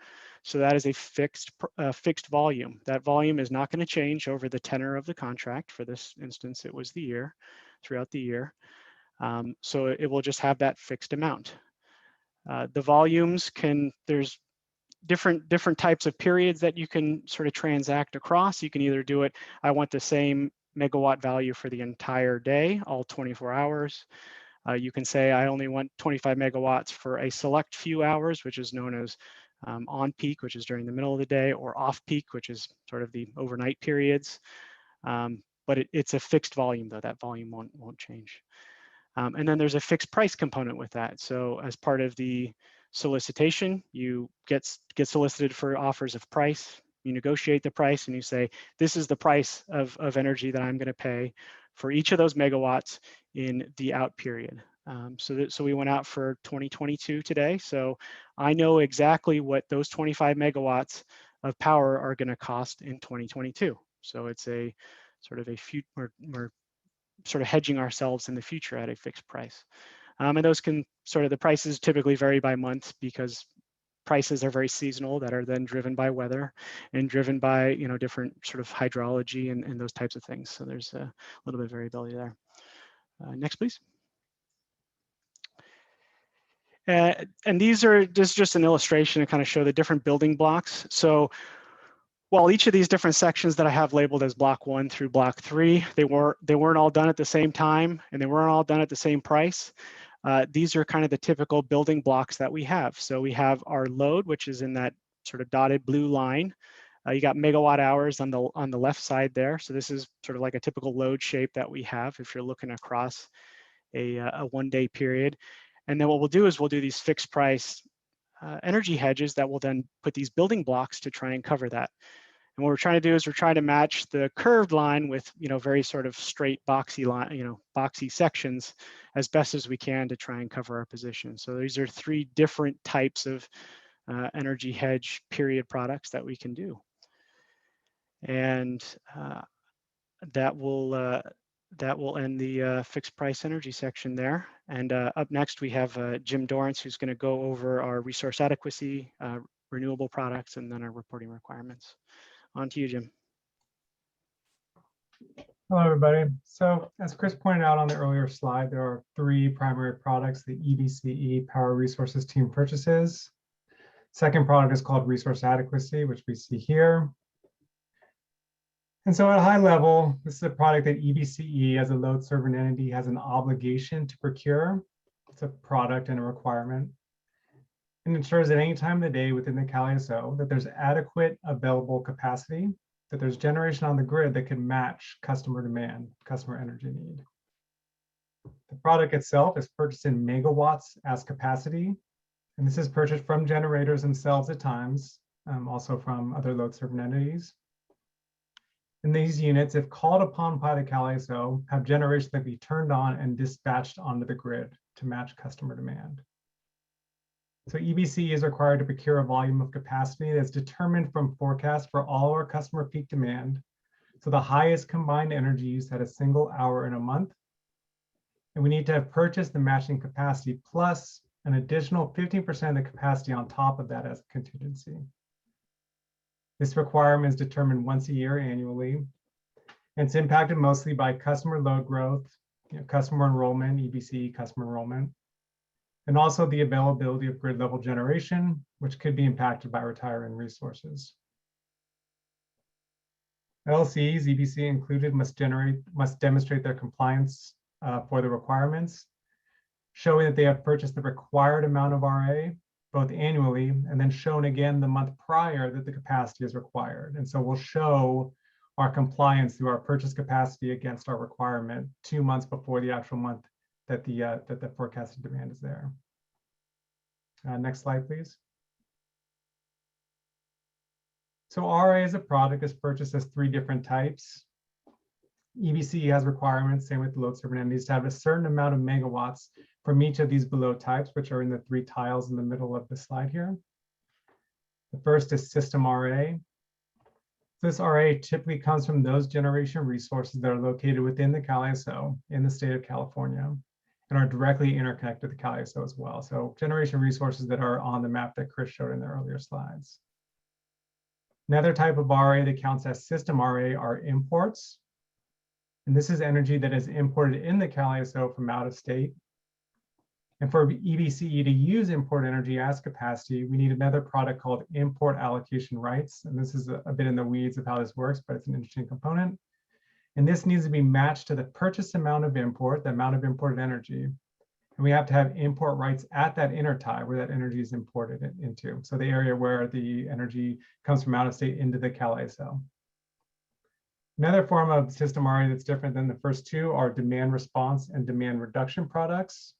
So that is a fixed volume. That volume is not going to change over the tenor of the contract. For this instance, it was the year, throughout the year. So it will just have that fixed amount. The volumes there's different types of periods that you can sort of transact across. You can either do it, I want the same megawatt value for the entire day, all 24 hours. You can say, I only want 25 megawatts for a select few hours, which is known as on peak, which is during the middle of the day, or off peak, which is sort of the overnight periods. But it's a fixed volume, though. That volume won't change. And then there's a fixed price component with that. So as part of the solicitation, you get solicited for offers of price. You negotiate the price and you say, this is the price of energy that I'm going to pay for each of those megawatts in the out period. So we went out for 2022 today. So I know exactly what those 25 megawatts of power are going to cost in 2022. So it's a sort of we're sort of hedging ourselves in the future at a fixed price. And those the prices typically vary by month because prices are very seasonal, that are then driven by weather and driven by different sort of hydrology and those types of things. So there's a little bit of variability there. Next, please. And these are just an illustration to kind of show the different building blocks. So while each of these different sections that I have labeled as block 1 through block 3, they weren't all done at the same time and they weren't all done at the same price. These are kind of the typical building blocks that we have. So we have our load, which is in that sort of dotted blue line. You got megawatt hours on the left side there. So this is sort of like a typical load shape that we have if you're looking across a one-day period. And then what we'll do is we'll do these fixed price energy hedges that will then put these building blocks to try and cover that. And what we're trying to do is we're trying to match the curved line with very sort of straight boxy line, boxy sections as best as we can to try and cover our position. So these are 3 different types of energy hedge period products that we can do. And that will end the fixed price energy section there. And up next, we have Jim Dorrance, who's going to go over our resource adequacy, renewable products, and then our reporting requirements. On to you, Jim. Hello, everybody. So as Chris pointed out on the earlier slide, there are 3 primary products the EBCE Power Resources team purchases. Second product is called Resource Adequacy, which we see here. And so at a high level, this is a product that EBCE as a load serving entity has an obligation to procure. It's a product and a requirement. And ensures at any time of the day within the CalISO that there's adequate available capacity, that there's generation on the grid that can match customer demand, customer energy need. The product itself is purchased in megawatts as capacity. And this is purchased from generators themselves at times, also from other load serving entities. And these units, if called upon by the CalISO, have generation that can be turned on and dispatched onto the grid to match customer demand. So EBC is required to procure a volume of capacity that's determined from forecast for all our customer peak demand. So the highest combined energy use at a single hour in a month. And we need to have purchased the matching capacity plus an additional 15% of the capacity on top of that as a contingency. This requirement is determined once a year annually, and it's impacted mostly by customer load growth, customer enrollment, EBCE customer enrollment, and also the availability of grid level generation, which could be impacted by retiring resources. LCs, EBC included, must demonstrate their compliance for the requirements, showing that they have purchased the required amount of RA, both annually, and then shown again the month prior that the capacity is required. And so we'll show our compliance through our purchase capacity against our requirement 2 months before the actual month that the forecasted demand is there. Next slide, please. So RA as a product is purchased as 3 different types. EBCE has requirements, same with the load serving entities, to have a certain amount of megawatts from each of these below types, which are in the 3 tiles in the middle of the slide here. The first is system RA. This RA typically comes from those generation resources that are located within the CalISO in the state of California and are directly interconnected to the CalISO as well. So generation resources that are on the map that Chris showed in the earlier slides. Another type of RA that counts as system RA are imports. And this is energy that is imported in the CalISO from out of state. And for EBCE to use import energy as capacity, we need another product called import allocation rights. And this is a bit in the weeds of how this works, but it's an interesting component. And this needs to be matched to the purchase amount of import, the amount of imported energy. And we have to have import rights at that intertie where that energy is imported into. So the area where the energy comes from out of state into the CalISO. Another form of system RA that's different than the first 2 are demand response and demand reduction products.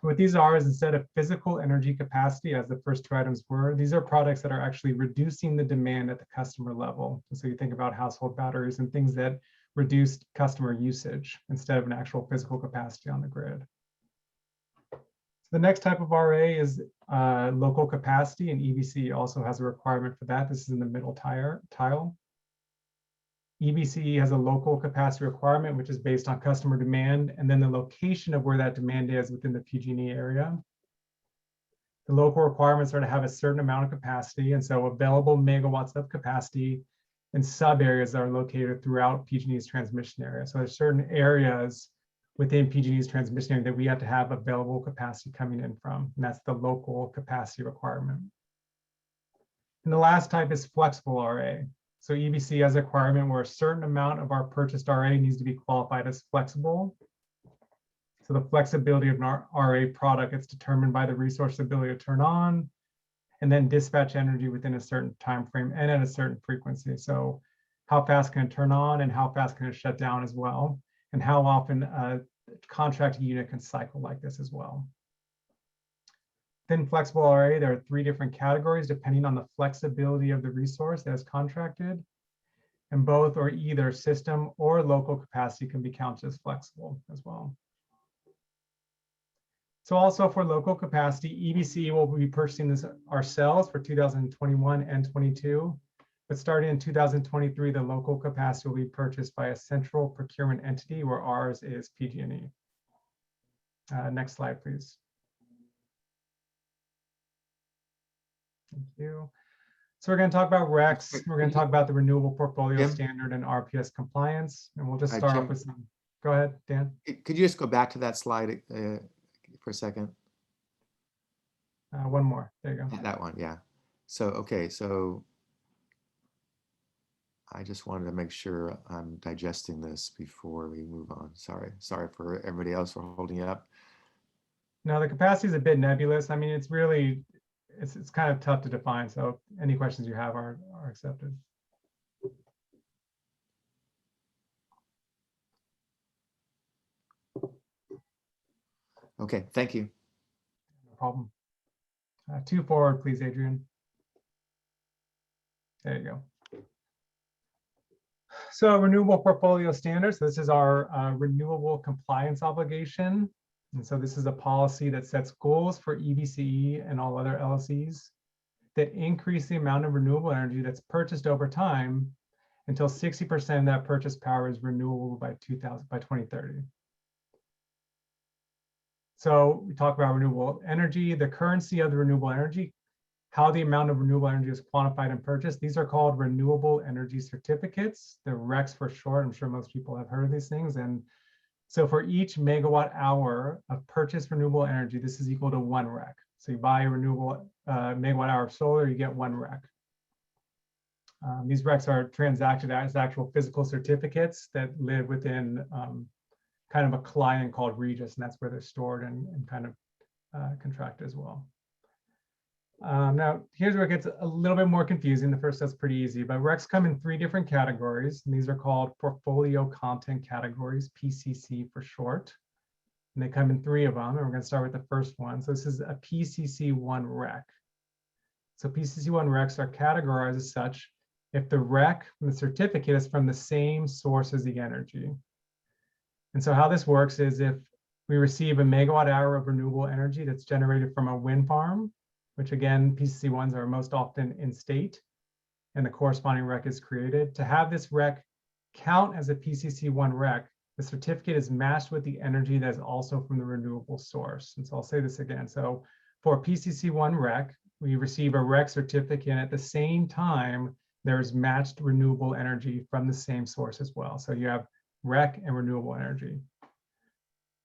What these are is, instead of physical energy capacity, as the first 2 items were, these are products that are actually reducing the demand at the customer level. So you think about household batteries and things that reduce customer usage instead of an actual physical capacity on the grid. So the next type of RA is local capacity, and EBCE also has a requirement for that. This is in the middle tile. EBCE has a local capacity requirement, which is based on customer demand, and then the location of where that demand is within the PG&E area. The local requirements are to have a certain amount of capacity, and so available megawatts of capacity in sub areas that are located throughout PG&E's transmission area. So there's certain areas within PG&E's transmission area that we have to have available capacity coming in from, and that's the local capacity requirement. And the last type is flexible RA. So EBC has a requirement where a certain amount of our purchased RA needs to be qualified as flexible. So the flexibility of an RA product is determined by the resource ability to turn on and then dispatch energy within a certain time frame and at a certain frequency. So how fast can it turn on and how fast can it shut down as well, and how often a contracted unit can cycle like this as well. Within flexible RA, there are 3 different categories depending on the flexibility of the resource that is contracted, and both or either system or local capacity can be counted as flexible as well. So also for local capacity, EBC will be purchasing this ourselves for 2021 and 22, but starting in 2023, the local capacity will be purchased by a central procurement entity where ours is PG&E. Next slide, please. Thank you. So we're going to talk about RECs. We're going to talk about the Renewable Portfolio Standard and RPS compliance. And we'll just start off with some. Go ahead, Dan. Could you just go back to that slide for a second? One more. There you go. That one, yeah. So, okay, so I just wanted to make sure I'm digesting this before we move on. Sorry for everybody else for holding it up. No, the capacity is a bit nebulous. I mean, it's really, it's kind of tough to define. So any questions you have are accepted. Okay, thank you. No problem. 2 forward, please, Adrian. There you go. So renewable portfolio standards. So this is our renewable compliance obligation. And so this is a policy that sets goals for EBCE and all other LLCs that increase the amount of renewable energy that's purchased over time until 60% of that purchased power is renewable by 2030. So we talk about renewable energy, the currency of the renewable energy, how the amount of renewable energy is quantified and purchased. These are called renewable energy certificates, the RECs for short. I'm sure most people have heard of these things. And so for each megawatt hour of purchased renewable energy, this is equal to 1 REC. So you buy a renewable megawatt hour of solar, you get 1 REC. These RECs are transacted as actual physical certificates that live within kind of a client called Regis, and that's where they're stored and kind of contracted as well. Now, here's where it gets a little bit more confusing. The first step's pretty easy, but RECs come in 3 different categories, and these are called portfolio content categories, PCC for short. And they come in 3 of them, and we're going to start with the first one. So this is a PCC1 REC. So PCC1 RECs are categorized as such if the REC and the certificate is from the same source as the energy. And so how this works is if we receive a megawatt hour of renewable energy that's generated from a wind farm, which again, PCC1s are most often in state, and the corresponding REC is created. To have this REC count as a PCC1 REC, the certificate is matched with the energy that is also from the renewable source. And so I'll say this again. So for PCC1 REC, we receive a REC certificate, and at the same time, there's matched renewable energy from the same source as well. So you have REC and renewable energy.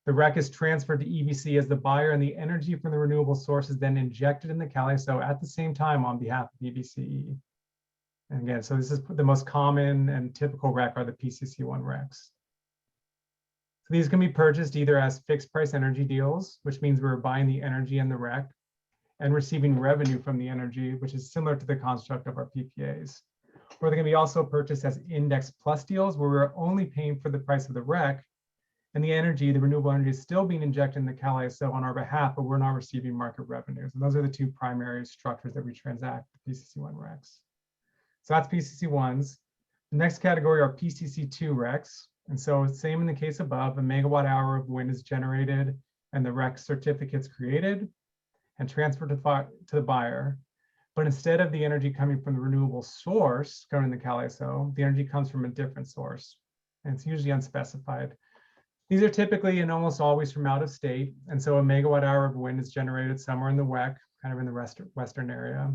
The REC is transferred to EBC as the buyer, and the energy from the renewable source is then injected in the CALISO at the same time on behalf of EBCE. And again, so this is the most common and typical REC are the PCC1 RECs. So these can be purchased either as fixed price energy deals, which means we're buying the energy and the REC, and receiving revenue from the energy, which is similar to the construct of our PPAs. Or they can be also purchased as index plus deals, where we're only paying for the price of the REC, and the energy, the renewable energy, is still being injected in the CALISO on our behalf, but we're not receiving market revenues. And those are the 2 primary structures that we transact the PCC1 RECs. So that's PCC1s. The next category are PCC2 RECs. And so same in the case above, a megawatt hour of wind is generated and the REC certificates created and transferred to the buyer. But instead of the energy coming from the renewable source going in the CALISO, the energy comes from a different source, and it's usually unspecified. These are typically and almost always from out of state. And so a megawatt hour of wind is generated somewhere in the WEC, kind of in the western area.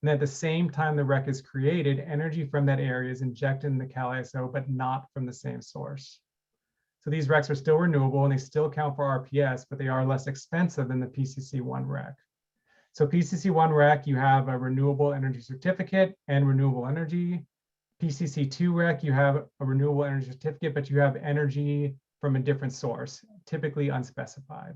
And at the same time the REC is created, energy from that area is injected in the CALISO, but not from the same source. So these RECs are still renewable and they still count for RPS, but they are less expensive than the PCC1 REC. So PCC1 REC, you have a renewable energy certificate and renewable energy. PCC2 REC, you have a renewable energy certificate, but you have energy from a different source, typically unspecified.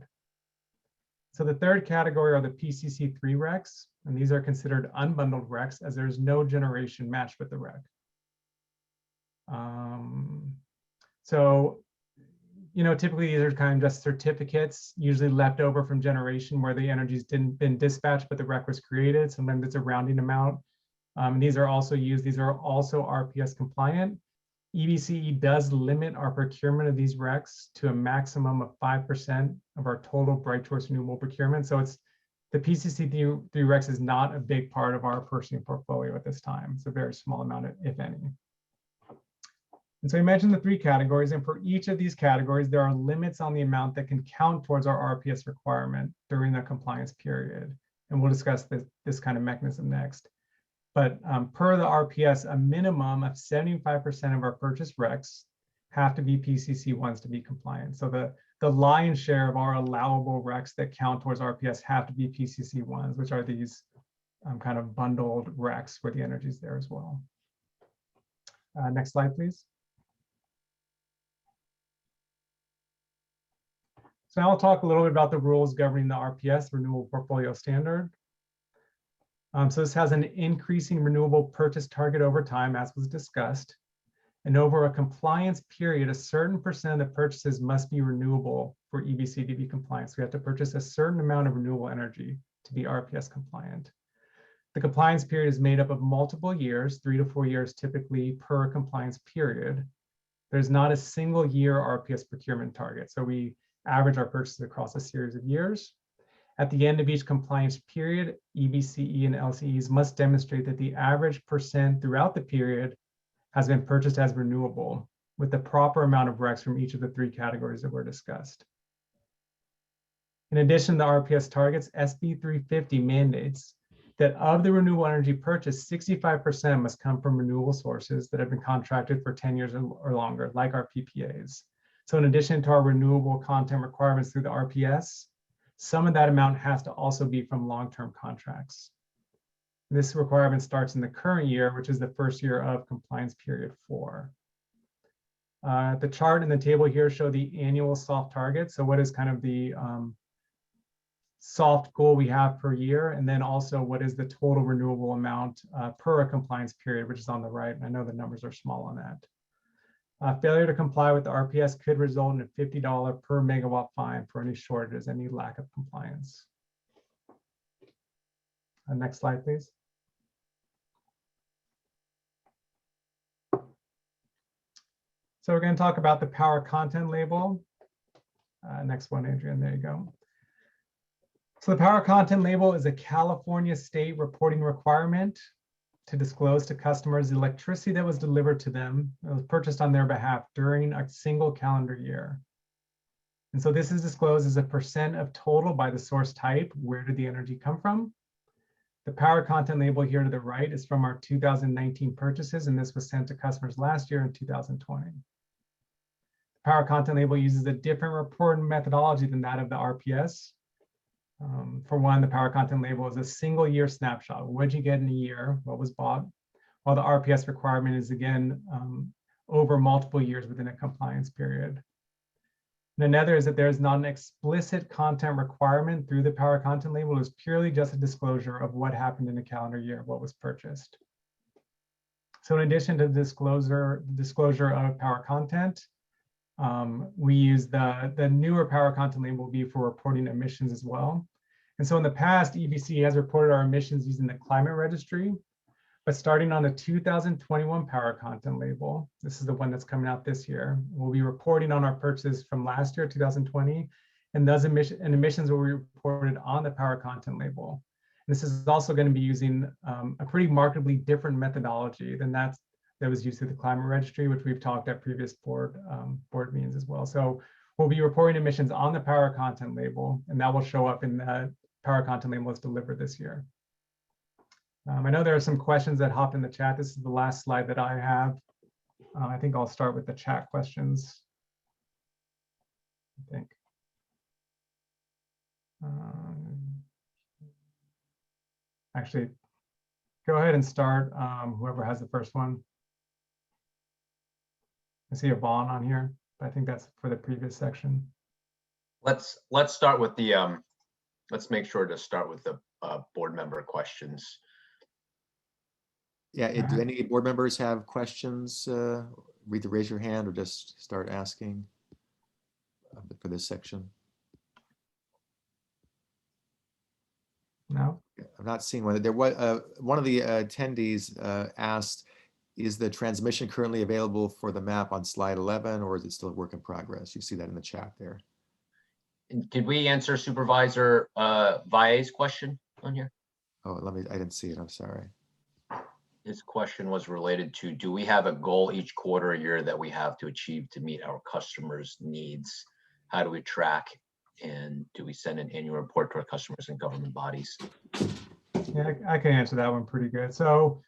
So the third category are the PCC3 RECs, and these are considered unbundled RECs as there's no generation matched with the REC. So, typically these are kind of just certificates, usually left over from generation where the energy's been dispatched, but the REC was created. Sometimes it's a rounding amount. These are also RPS compliant. EBCE does limit our procurement of these RECs to a maximum of 5% of our total Bright Choice renewable procurement. So it's the PCC3 RECs is not a big part of our purchasing portfolio at this time. It's a very small amount, if any. And so we mentioned the 3 categories, and for each of these categories, there are limits on the amount that can count towards our RPS requirement during the compliance period. And we'll discuss this kind of mechanism next. But per the RPS, a minimum of 75% of our purchased RECs have to be PCC1s to be compliant. So the lion's share of our allowable RECs that count towards RPS have to be PCC1s, which are these kind of bundled RECs where the energy is there as well. Next slide, please. So now I'll talk a little bit about the rules governing the RPS, Renewable Portfolio Standard. So this has an increasing renewable purchase target over time, as was discussed. And over a compliance period, a certain percent of the purchases must be renewable for EBC to be compliant. So we have to purchase a certain amount of renewable energy to be RPS compliant. The compliance period is made up of multiple years, 3 to 4 years typically per compliance period. There's not a single year RPS procurement target. So we average our purchases across a series of years. At the end of each compliance period, EBCE and LCEs must demonstrate that the average percent throughout the period has been purchased as renewable with the proper amount of RECs from each of the 3 categories that were discussed. In addition, the RPS targets SB 350 mandates that of the renewable energy purchase, 65% must come from renewable sources that have been contracted for 10 years or longer, like our PPAs. So in addition to our renewable content requirements through the RPS, some of that amount has to also be from long-term contracts. This requirement starts in the current year, which is the first year of compliance period 4. The chart in the table here show the annual soft target. So what is kind of the soft goal we have per year, and then also what is the total renewable amount per a compliance period, which is on the right. And I know the numbers are small on that. Failure to comply with the RPS could result in a $50 per megawatt fine for any shortages, any lack of compliance. Next slide, please. So we're going to talk about the power content label. Next one, Adrian, there you go. So the power content label is a California state reporting requirement to disclose to customers the electricity that was delivered to them, that was purchased on their behalf during a single calendar year. And so this is disclosed as a % of total by the source type. Where did the energy come from? The power content label here to the right is from our 2019 purchases, and this was sent to customers last year in 2020. The power content label uses a different reporting methodology than that of the RPS. For one, the power content label is a single year snapshot. What did you get in a year? What was bought? While the RPS requirement is again over multiple years within a compliance period. And another is that there is not an explicit content requirement through the power content label. It is purely just a disclosure of what happened in a calendar year, what was purchased. So in addition to the disclosure of power content, we use the newer power content label will be for reporting emissions as well. And so in the past, EBC has reported our emissions using the climate registry, but starting on the 2021 power content label, this is the one that's coming out this year, we'll be reporting on our purchases from last year, 2020, and those emissions will be reported on the power content label. And this is also going to be using a pretty markedly different methodology than that was used through the climate registry, which we've talked at previous board meetings as well. So we'll be reporting emissions on the power content label, and that will show up in the power content label that's delivered this year. I know there are some questions that hopped in the chat. This is the last slide that I have. I think I'll start with the chat questions. I think. Actually, go ahead and start, whoever has the first one. I see a Vaughn on here, but I think that's for the previous section. Let's start with the let's make sure to start with the board member questions. Yeah, do any board members have questions? Raise your hand or just start asking for this section. No, I'm not seeing one. There was one of the attendees asked, is the transmission currently available for the map on slide 11, or is it still a work in progress? You see that in the chat there. And did we answer Supervisor Valle's question on here? Oh, I didn't see it. I'm sorry. His question was related to, do we have a goal each quarter or year that we have to achieve to meet our customers' needs? How do we track? And do we send an annual report to our customers and government bodies? Yeah, I can answer that one pretty good. So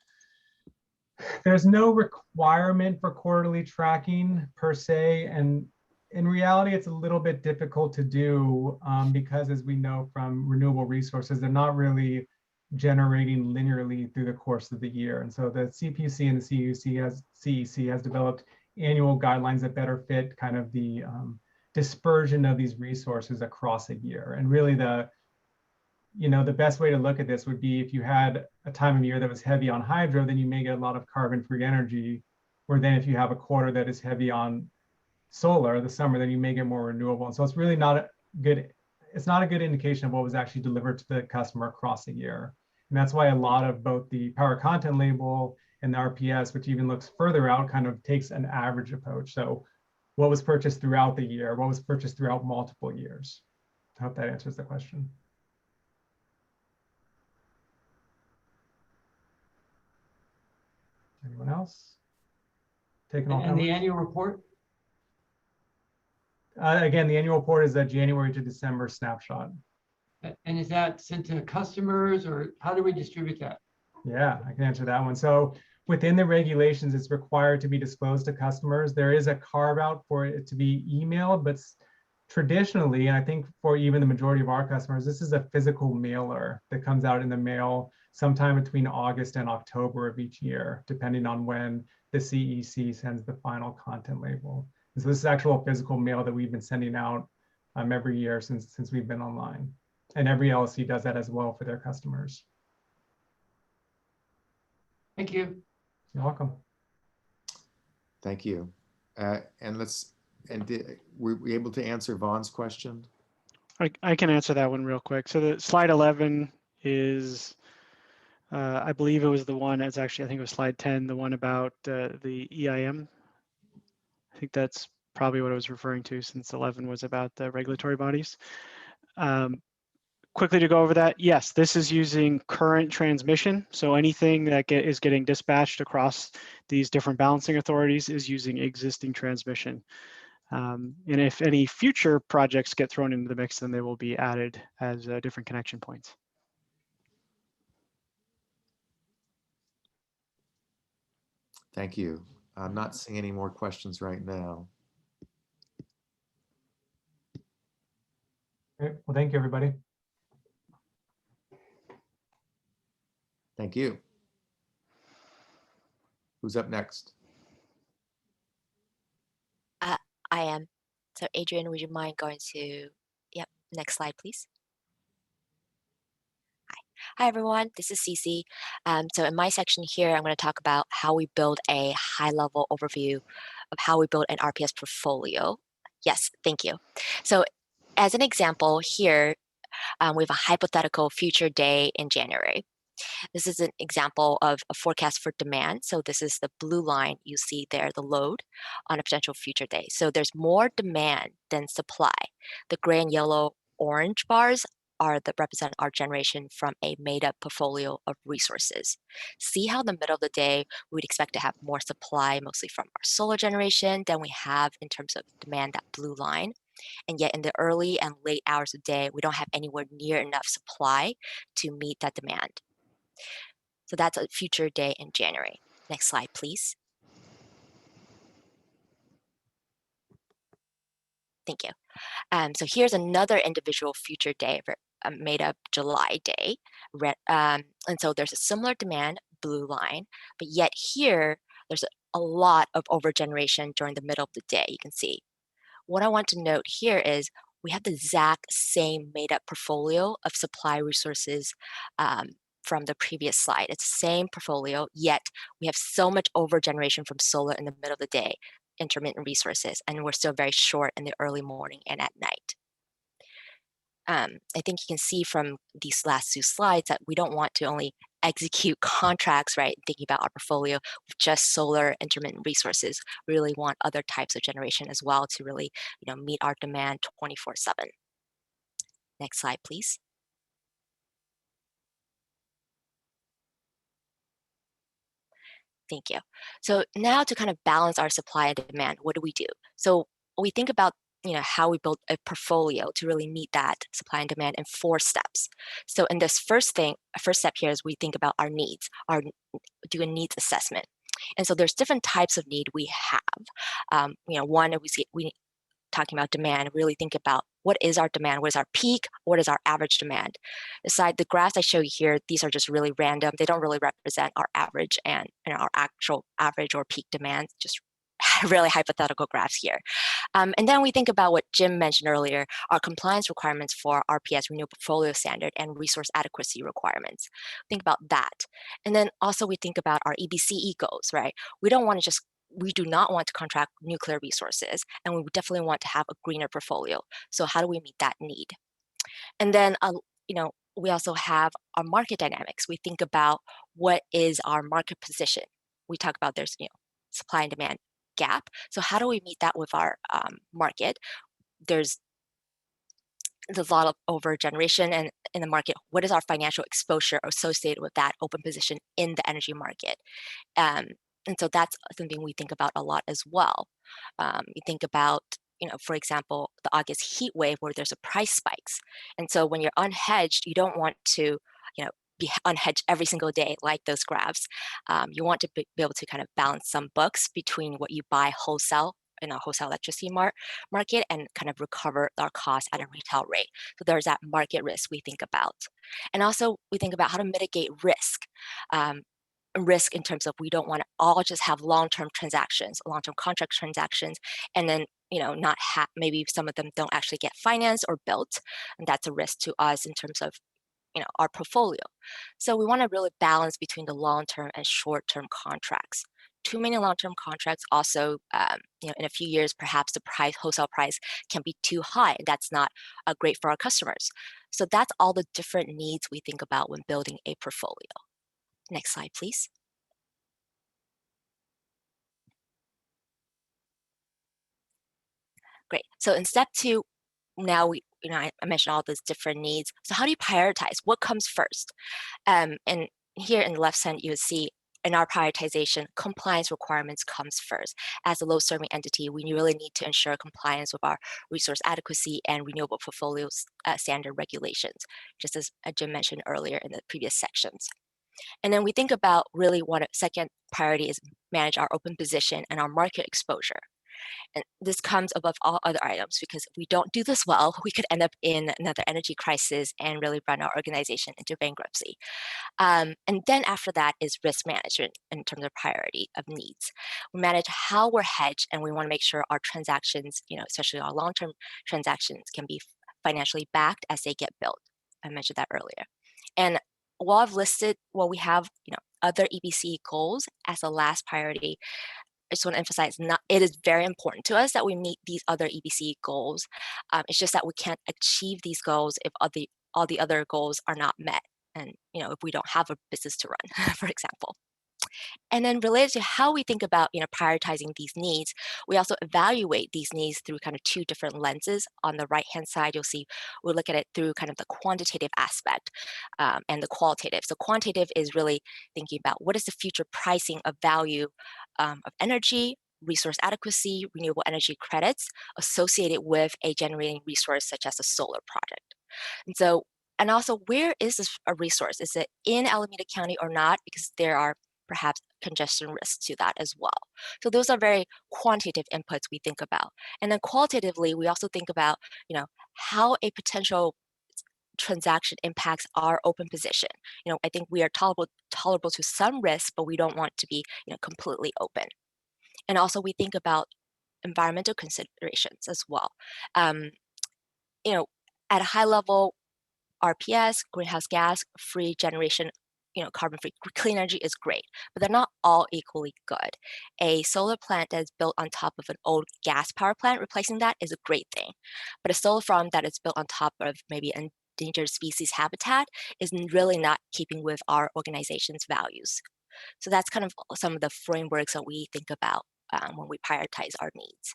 there's no requirement for quarterly tracking per se. And in reality, it's a little bit difficult to do because, as we know from renewable resources, they're not really generating linearly through the course of the year. And so the CPUC and the CEC has developed annual guidelines that better fit kind of the dispersion of these resources across a year. And really the best way to look at this would be if you had a time of year that was heavy on hydro, then you may get a lot of carbon-free energy. Or then if you have a quarter that is heavy on solar, the summer, then you may get more renewable. And so it's really not a good indication of what was actually delivered to the customer across a year. And that's why a lot of both the power content label and the RPS, which even looks further out, kind of takes an average approach. So what was purchased throughout the year, what was purchased throughout multiple years. I hope that answers the question. Anyone else? Taking all And the annual report? Again, the annual report is a January to December snapshot. And is that sent to customers, or how do we distribute that? Yeah, I can answer that one. So within the regulations, it's required to be disclosed to customers. There is a carve out for it to be emailed, but traditionally, and I think for even the majority of our customers, this is a physical mailer that comes out in the mail sometime between August and October of each year, depending on when the CEC sends the final content label. And so this is actual physical mail that we've been sending out every year since we've been online. And every LLC does that as well for their customers. Thank you. You're welcome. Thank you. Were we able to answer Vaughn's question? I can answer that one real quick. So the slide 11 is, I believe it was the one, it's actually, I think it was slide 10, the one about the EIM. I think that's probably what I was referring to, since 11 was about the regulatory bodies. Quickly to go over that, yes, this is using current transmission. So anything that is getting dispatched across these different balancing authorities is using existing transmission. And if any future projects get thrown into the mix, then they will be added as different connection points. Thank you. I'm not seeing any more questions right now. Great. Well, thank you, everybody. Thank you. Who's up next? I am. So Adrian, would you mind going to, yep, next slide, please? Hi, everyone. This is Cece. So in my section here, I'm going to talk about how we build a high-level overview of how we build an RPS portfolio. Yes, thank you. So as an example here, we have a hypothetical future day in January. This is an example of a forecast for demand. So this is the blue line you see there, the load on a potential future day. So there's more demand than supply. The gray and yellow orange bars are that represent our generation from a made-up portfolio of resources. See how in the middle of the day, we'd expect to have more supply, mostly from our solar generation, than we have in terms of demand, that blue line. And yet in the early and late hours of the day, we don't have anywhere near enough supply to meet that demand. So that's a future day in January. Next slide, please. Thank you. So here's another individual future day made up July day. And so there's a similar demand, blue line, but yet here, there's a lot of overgeneration during the middle of the day, you can see. What I want to note here is we have the exact same made up portfolio of supply resources from the previous slide. It's the same portfolio, yet we have so much overgeneration from solar in the middle of the day, intermittent resources, and we're still very short in the early morning and at night. I think you can see from these last two slides that we don't want to only execute contracts, right, thinking about our portfolio with just solar intermittent resources. We really want other types of generation as well to really, meet our demand 24/7. Next slide, please. Thank you. So now to kind of balance our supply and demand, what do we do? So we think about how we build a portfolio to really meet that supply and demand in 4 steps. So in this first step here is we think about our needs, do a needs assessment. And so there's different types of need we have. One, we talking about demand, really think about what is our demand, what is our peak, what is our average demand. Aside the graphs I show you here, these are just really random. They don't really represent our average and our actual average or peak demand, just really hypothetical graphs here. And then we think about what Jim mentioned earlier, our compliance requirements for RPS, Renewal Portfolio Standard, and resource adequacy requirements. Think about that. And then also we think about our EBCE goals, right? We do not want to contract nuclear resources, and we definitely want to have a greener portfolio. So how do we meet that need? And then, we also have our market dynamics. We think about what is our market position. We talk about there's, supply and demand gap. So how do we meet that with our market? There's a lot of overgeneration and in the market. What is our financial exposure associated with that open position in the energy market? And so that's something we think about a lot as well. You think about for example, the August heat wave where there's a price spikes. And so when you're unhedged, you don't want to, be unhedged every single day like those graphs. You want to be able to kind of balance some books between what you buy wholesale in a wholesale electricity market and kind of recover our costs at a retail rate. So there's that market risk we think about. And also we think about how to mitigate risk. Risk in terms of we don't want to all just have long-term transactions, long-term contract transactions, and then not have, maybe some of them don't actually get financed or built, and that's a risk to us in terms of our portfolio. So we want to really balance between the long-term and short-term contracts. Too many long-term contracts also, in a few years, perhaps the wholesale price can be too high. That's not great for our customers. So that's all the different needs we think about when building a portfolio. Next slide, please. Great. So in step 2, now I mentioned all those different needs. So how do you prioritize? What comes first? And here in the left side, you will see in our prioritization, compliance requirements comes first. As a load-serving entity, we really need to ensure compliance with our resource adequacy and renewable portfolios standard regulations, just as Jim mentioned earlier in the previous sections. And then we think about really second priority is manage our open position and our market exposure. And this comes above all other items because if we don't do this well, we could end up in another energy crisis and really run our organization into bankruptcy. And then after that is risk management in terms of priority of needs. We manage how we're hedged, and we want to make sure our transactions, especially our long-term transactions, can be financially backed as they get built. I mentioned that earlier. And while I've listed what we have, other EBC goals as a last priority, I just want to emphasize, it is very important to us that we meet these other EBC goals. It's just that we can't achieve these goals if all the other goals are not met. And if we don't have a business to run, for example. And then related to how we think about prioritizing these needs, we also evaluate these needs through kind of 2 different lenses. On the right-hand side, you'll see we'll look at it through kind of the quantitative aspect and the qualitative. So quantitative is really thinking about what is the future pricing of value of energy, resource adequacy, renewable energy credits associated with a generating resource such as a solar project. And also, where is this a resource? Is it in Alameda County or not? Because there are perhaps congestion risks to that as well. So those are very quantitative inputs we think about. And then qualitatively, we also think about, how a potential transaction impacts our open position. I think we are tolerable to some risk, but we don't want to be, completely open. And also we think about environmental considerations as well. At a high level, RPS, greenhouse gas, free generation, carbon-free clean energy is great, but they're not all equally good. A solar plant that is built on top of an old gas power plant, replacing that is a great thing. But a solar farm that is built on top of maybe an endangered species habitat is really not keeping with our organization's values. So that's kind of some of the frameworks that we think about when we prioritize our needs.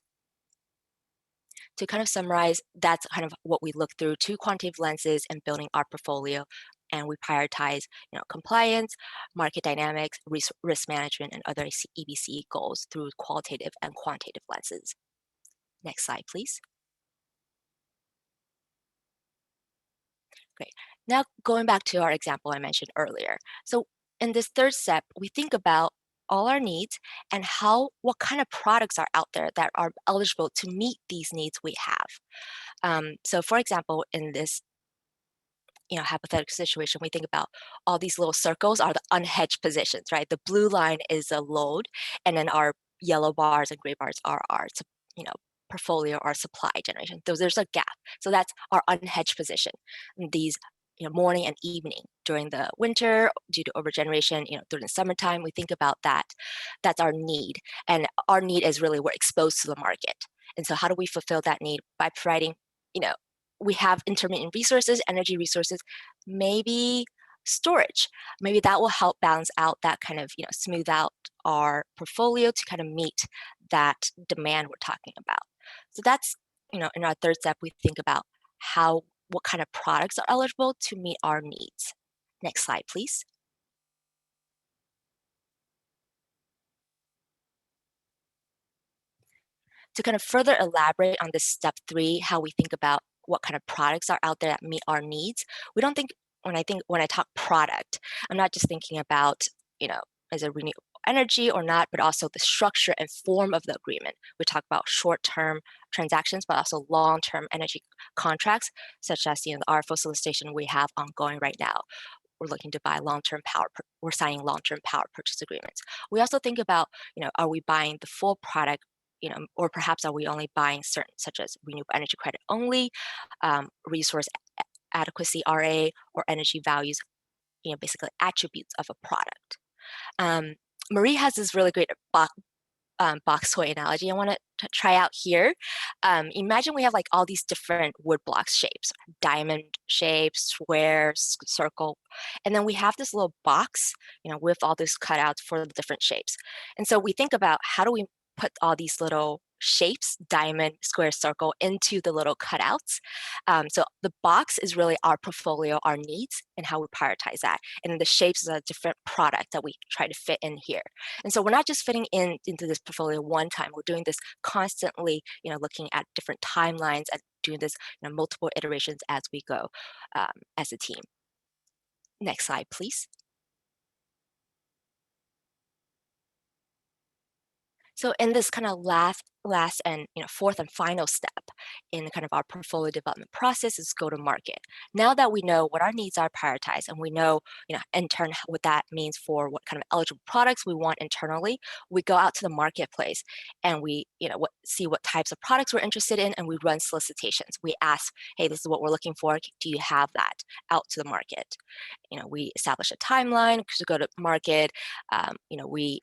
To kind of summarize, that's kind of what we look through 2 quantitative lenses in building our portfolio, and we prioritize, compliance, market dynamics, risk management, and other EBC goals through qualitative and quantitative lenses. Next slide, please. Great. Now going back to our example I mentioned earlier. So in this 3rd step, we think about all our needs and what kind of products are out there that are eligible to meet these needs we have. So for example, in this hypothetical situation, we think about all these little circles are the unhedged positions, right? The blue line is a load, and then our yellow bars and gray bars are our portfolio or supply generation. There's a gap. So that's our unhedged position. And these morning and evening during the winter due to overgeneration, during the summertime, we think about that. That's our need. And our need is really we're exposed to the market. And so how do we fulfill that need? By providing, we have intermittent resources, energy resources, maybe storage. Maybe that will help balance out that kind of, smooth out our portfolio to kind of meet that demand we're talking about. So that's, in our 3rd step, we think about what kind of products are eligible to meet our needs. Next slide, please. To kind of further elaborate on this step 3, how we think about what kind of products are out there that meet our needs, we don't think, when I talk product, I'm not just thinking about, is it renewable energy or not, but also the structure and form of the agreement. We talk about short-term transactions, but also long-term energy contracts, such as the RFO solicitation we have ongoing right now. We're looking to buy long-term power. We're signing long-term power purchase agreements. We also think about, are we buying the full product, or perhaps are we only buying certain, such as renewable energy credit only, resource adequacy RA, or energy values, basically attributes of a product. Marie has this really great box toy analogy I want to try out here. Imagine we have like all these different wood blocks shapes, diamond shapes, square, circle, and then we have this little box, with all these cutouts for the different shapes. And so we think about, how do we put all these little shapes, diamond, square, circle, into the little cutouts. So the box is really our portfolio, our needs, and how we prioritize that. And then the shapes is a different product that we try to fit in here. And so we're not just fitting into this portfolio one time. We're doing this constantly, looking at different timelines and doing this, multiple iterations as we go as a team. Next slide, please. So in this kind of last and fourth and final step in kind of our portfolio development process is go to market. Now that we know what our needs are prioritized, and we know in turn what that means for what kind of eligible products we want internally, we go out to the marketplace and we see what types of products we're interested in, and we run solicitations. We ask, hey, this is what we're looking for. Do you have that out to the market? We establish a timeline to go to market. We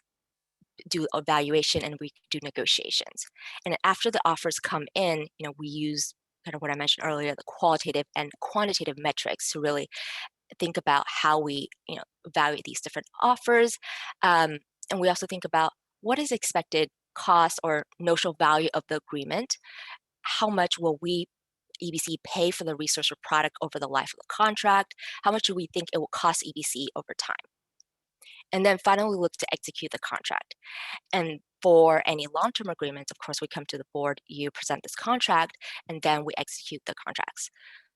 do evaluation and we do negotiations. And after the offers come in, we use kind of what I mentioned earlier, the qualitative and quantitative metrics to really think about how we, evaluate these different offers. And we also think about what is expected cost or notional value of the agreement. How much will we, EBC, pay for the resource or product over the life of the contract? How much do we think it will cost EBC over time? And then finally, look to execute the contract. And for any long-term agreements, of course, we come to the board, you present this contract, and then we execute the contracts.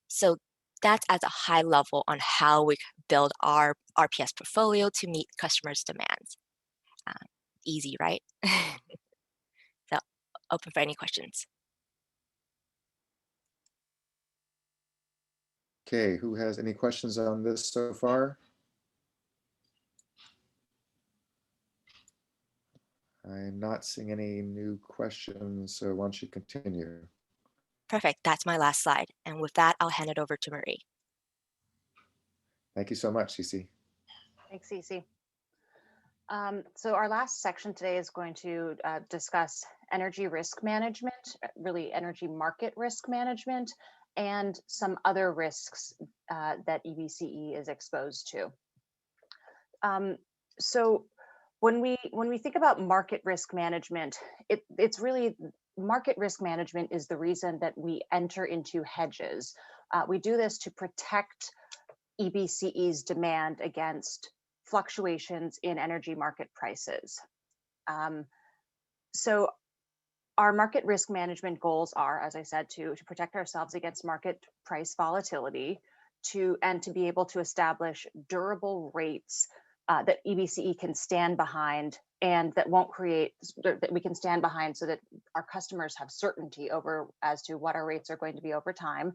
So that's at a high level on how we build our RPS portfolio to meet customers' demands. Easy, right? So open for any questions. Okay, who has any questions on this so far? I'm not seeing any new questions, so why don't you continue? Perfect, that's my last slide. And with that, I'll hand it over to Marie. Thank you so much, Cece. Thanks, Cece. So our last section today is going to discuss energy risk management, really energy market risk management, and some other risks that EBCE is exposed to. So when we think about market risk management, it's really, market risk management is the reason that we enter into hedges. We do this to protect EBCE's demand against fluctuations in energy market prices. So our market risk management goals are, as I said, to protect ourselves against market price volatility, and to be able to establish durable rates that EBCE can stand behind, and that we can stand behind so that our customers have certainty as to what our rates are going to be over time,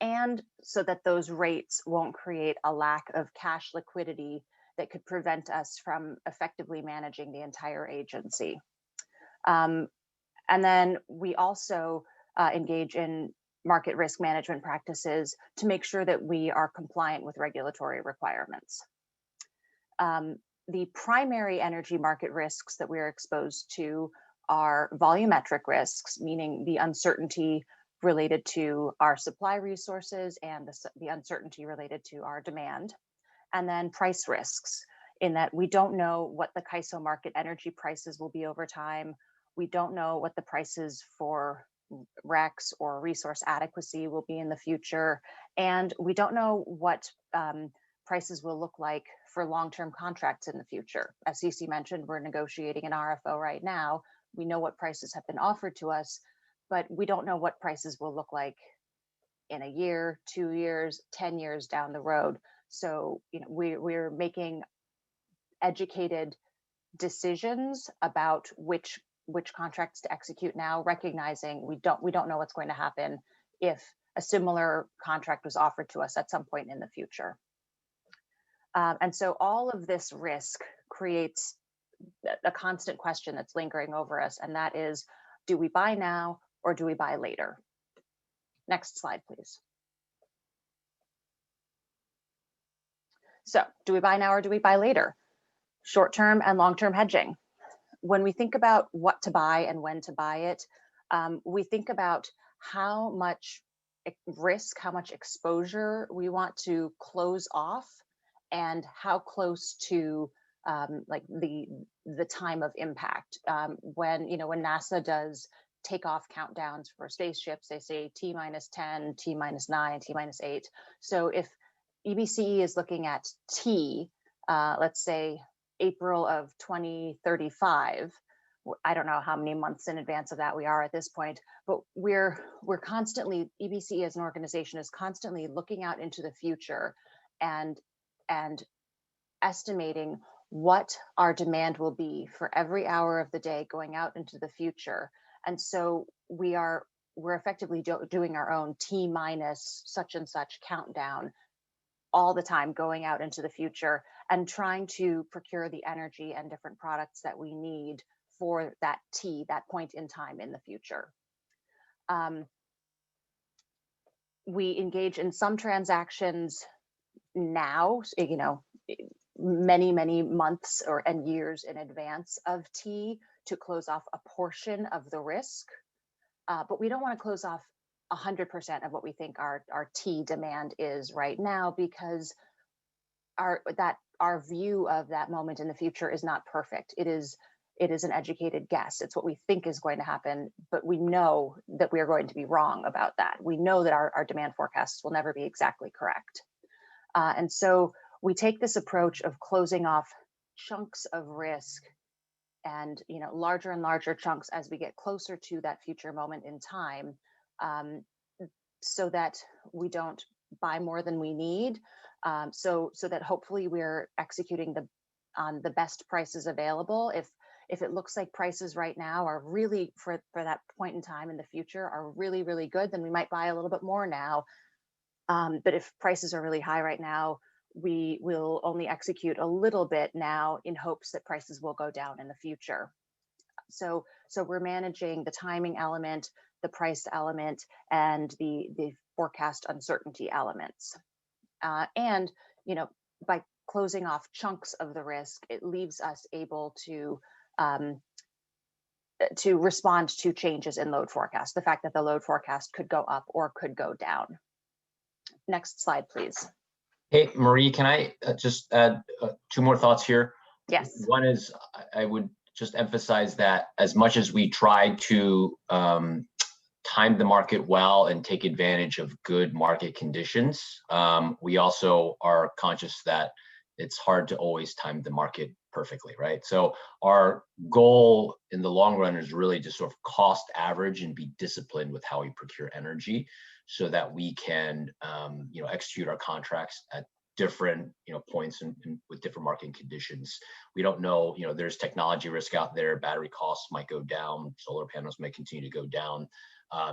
and so that those rates won't create a lack of cash liquidity that could prevent us from effectively managing the entire agency. And then we also engage in market risk management practices to make sure that we are compliant with regulatory requirements. The primary energy market risks that we're exposed to are volumetric risks, meaning the uncertainty related to our supply resources and the uncertainty related to our demand. And then price risks, in that we don't know what the CAISO market energy prices will be over time. We don't know what the prices for RECs or resource adequacy will be in the future. And we don't know what prices will look like for long-term contracts in the future. As Cece mentioned, we're negotiating an RFO right now, we know what prices have been offered to us, but we don't know what prices will look like in a year, 2 years, 10 years down the road. So, we're making educated decisions about which contracts to execute now, recognizing we don't know what's going to happen if a similar contract was offered to us at some point in the future. And so all of this risk creates a constant question that's lingering over us, and that is, do we buy now or do we buy later? Next slide, please. So, do we buy now or do we buy later? Short-term and long-term hedging. When we think about what to buy and when to buy it, we think about how much risk, how much exposure we want to close off, and how close to like the time of impact. When NASA does takeoff countdowns for spaceships, they say T-10, T-9, T-8. So if EBCE is looking at T, let's say April of 2035, I don't know how many months in advance of that we are at this point, but we're constantly, EBCE as an organization is constantly looking out into the future and estimating what our demand will be for every hour of the day going out into the future. And so we're effectively doing our own T minus such and such countdown all the time, going out into the future and trying to procure the energy and different products that we need for that T, that point in time in the future. We engage in some transactions now, many months and years in advance of T to close off a portion of the risk, but we don't want to close off 100% of what we think our T demand is right now, because our view of that moment in the future is not perfect. It is an educated guess. It's what we think is going to happen, but we know that we are going to be wrong about that. We know that our demand forecasts will never be exactly correct. And so we take this approach of closing off chunks of risk and larger and larger chunks as we get closer to that future moment in time, so that we don't buy more than we need, so that hopefully we're executing on the best prices available. If it looks like prices right now are really, for that point in time in the future, are really, really good, then we might buy a little bit more now. But if prices are really high right now, we will only execute a little bit now in hopes that prices will go down in the future. So we're managing the timing element, the price element, and the forecast uncertainty elements. And by closing off chunks of the risk, it leaves us able to respond to changes in load forecast. The fact that the load forecast could go up or could go down. Next slide, please. Hey, Marie, can I just add 2 more thoughts here? Yes. One is, I would just emphasize that as much as we try to time the market well and take advantage of good market conditions, we also are conscious that it's hard to always time the market perfectly, right? So our goal in the long run is really to sort of cost average and be disciplined with how we procure energy, so that we can execute our contracts at different points and with different market conditions. We don't know, there's technology risk out there. Battery costs might go down. Solar panels may continue to go down.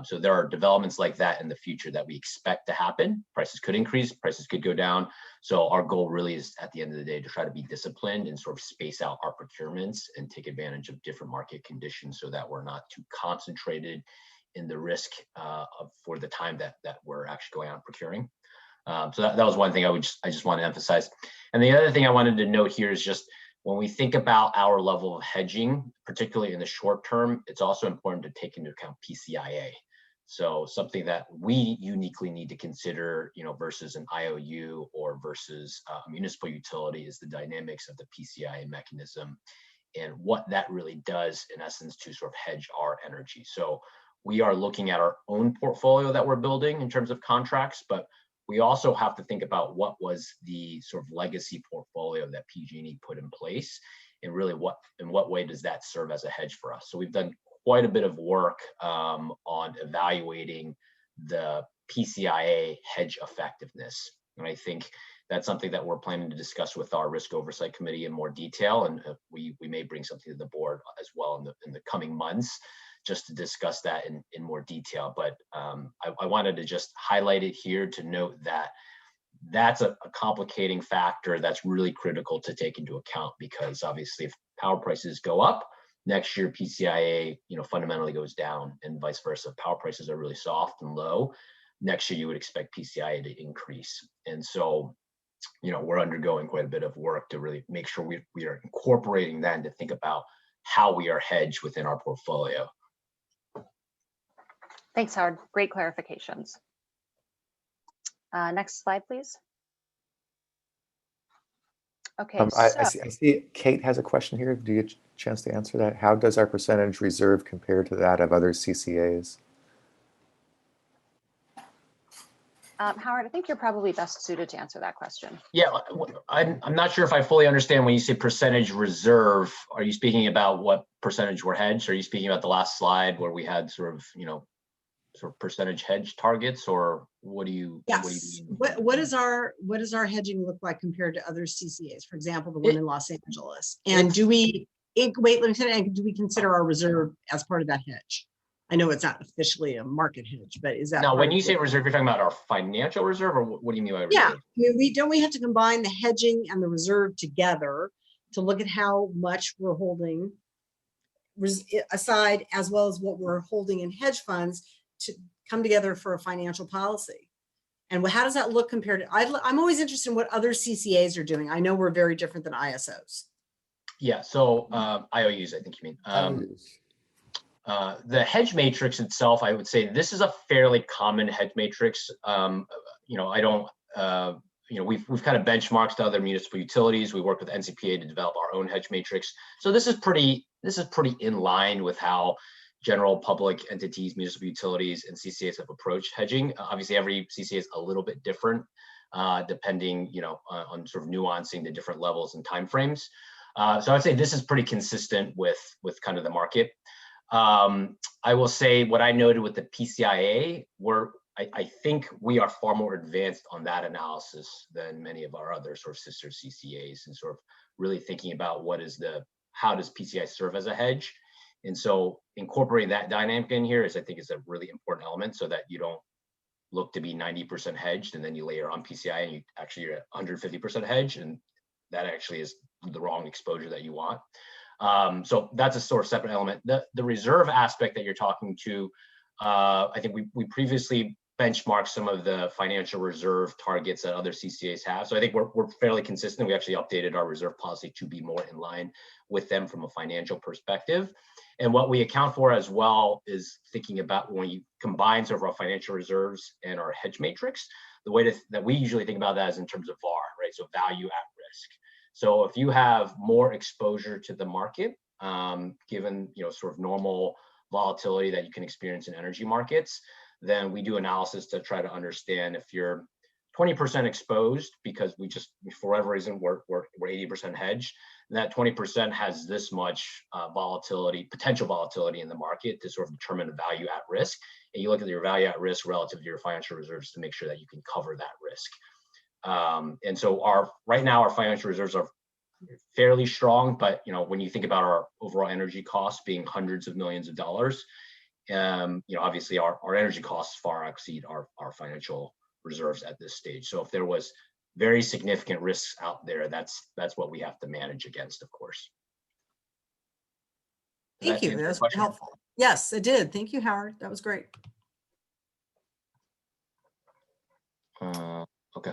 So there are developments like that in the future that we expect to happen. Prices could increase, prices could go down. So our goal really is, at the end of the day, to try to be disciplined and sort of space out our procurements and take advantage of different market conditions, so that we're not too concentrated in the risk for the time that we're actually going out and procuring. So that was one thing I just want to emphasize. And the other thing I wanted to note here is just, when we think about our level of hedging, particularly in the short term, it's also important to take into account PCIA. So something that we uniquely need to consider, versus an IOU or versus a municipal utility, is the dynamics of the PCIA mechanism and what that really does, in essence, to sort of hedge our energy. So we are looking at our own portfolio that we're building in terms of contracts, but we also have to think about what was the sort of legacy portfolio that PG&E put in place, and really in what way does that serve as a hedge for us. So we've done quite a bit of work on evaluating the PCIA hedge effectiveness. And I think that's something that we're planning to discuss with our risk oversight committee in more detail. And we may bring something to the board as well in the coming months, just to discuss that in more detail. But I wanted to just highlight it here to note that that's a complicating factor that's really critical to take into account, because obviously if power prices go up, next year PCIA fundamentally goes down, and vice versa. If power prices are really soft and low, next year you would expect PCIA to increase. And so we're undergoing quite a bit of work to really make sure we are incorporating that and to think about how we are hedged within our portfolio. Thanks, Howard. Great clarifications. Next slide, please. Okay, I see Kate has a question here. Do you get a chance to answer that? How does our percentage reserve compare to that of other CCAs? Howard, I think you're probably best suited to answer that question. Yeah, I'm not sure if I fully understand when you say percentage reserve. Are you speaking about what percentage we're hedged? Are you speaking about the last slide where we had sort of percentage hedge targets, or what do you? Yes. What do you mean? What does our hedging look like compared to other CCAs? For example, the one in Los Angeles. And do we consider our reserve as part of that hedge? I know it's not officially a market hedge, but is that? Now, when you say reserve, you're talking about our financial reserve, or what do you mean by reserve? Yeah, I mean, we have to combine the hedging and the reserve together to look at how much we're holding aside, as well as what we're holding in hedge funds, to come together for a financial policy. And how does that look compared to? I'm always interested in what other CCAs are doing. I know we're very different than ISOs. Yeah, so IOUs, I think you mean. The hedge matrix itself, I would say this is a fairly common hedge matrix. We've kind of benchmarked to other municipal utilities. We work with NCPA to develop our own hedge matrix. So this is pretty in line with how general public entities, municipal utilities, and CCAs have approached hedging. Obviously, every CCA is a little bit different, depending, on sort of nuancing the different levels and timeframes. So I'd say this is pretty consistent with kind of the market. I will say what I noted with the PCIA, I think we are far more advanced on that analysis than many of our other sort of sister CCAs, and sort of really thinking about how does PCI serve as a hedge. And so incorporating that dynamic in here I think is a really important element, so that you don't look to be 90% hedged and then you layer on PCI and you're at 150% hedged, and that actually is the wrong exposure that you want. So that's a sort of separate element. The reserve aspect that you're talking to, I think we previously benchmarked some of the financial reserve targets that other CCAs have. So I think we're fairly consistent. We actually updated our reserve policy to be more in line with them from a financial perspective. And what we account for as well is thinking about when you combine sort of our financial reserves and our hedge matrix, the way that we usually think about that is in terms of VAR, right? So value at risk. So if you have more exposure to the market, given sort of normal volatility that you can experience in energy markets, then we do analysis to try to understand if you're 20% exposed because for whatever reason we're 80% hedged, and that 20% has this much potential volatility in the market to sort of determine the value at risk. And you look at your value at risk relative to your financial reserves to make sure that you can cover that risk. And so right now our financial reserves are fairly strong, but when you think about our overall energy costs being hundreds of millions of dollars, obviously our energy costs far exceed our financial reserves at this stage. So if there was very significant risks out there, that's what we have to manage against, of course. Thank you. That was helpful. Yes, it did. Thank you, Howard. That was great. Okay.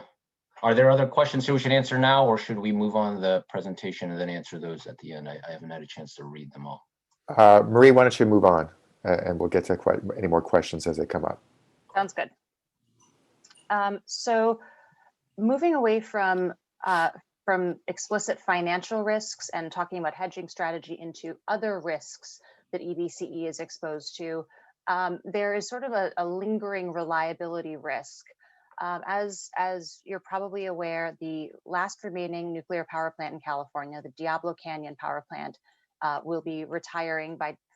Are there other questions we should answer now, or should we move on to the presentation and then answer those at the end? I haven't had a chance to read them all. Marie, why don't you move on, and we'll get to any more questions as they come up. Sounds good. So moving away from explicit financial risks and talking about hedging strategy into other risks that EBCE is exposed to, there is sort of a lingering reliability risk. As you're probably aware, the last remaining nuclear power plant in California, the Diablo Canyon power plant, will be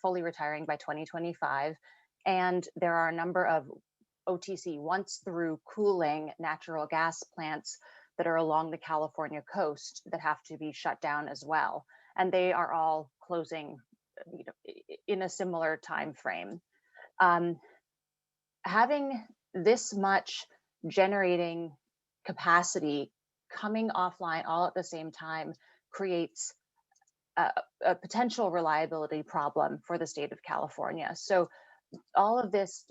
fully retiring by 2025. And there are a number of OTC, once through cooling natural gas plants that are along the California coast that have to be shut down as well. And they are all closing, in a similar time frame. Having this much generating capacity coming offline all at the same time creates a potential reliability problem for the state of California. So all of this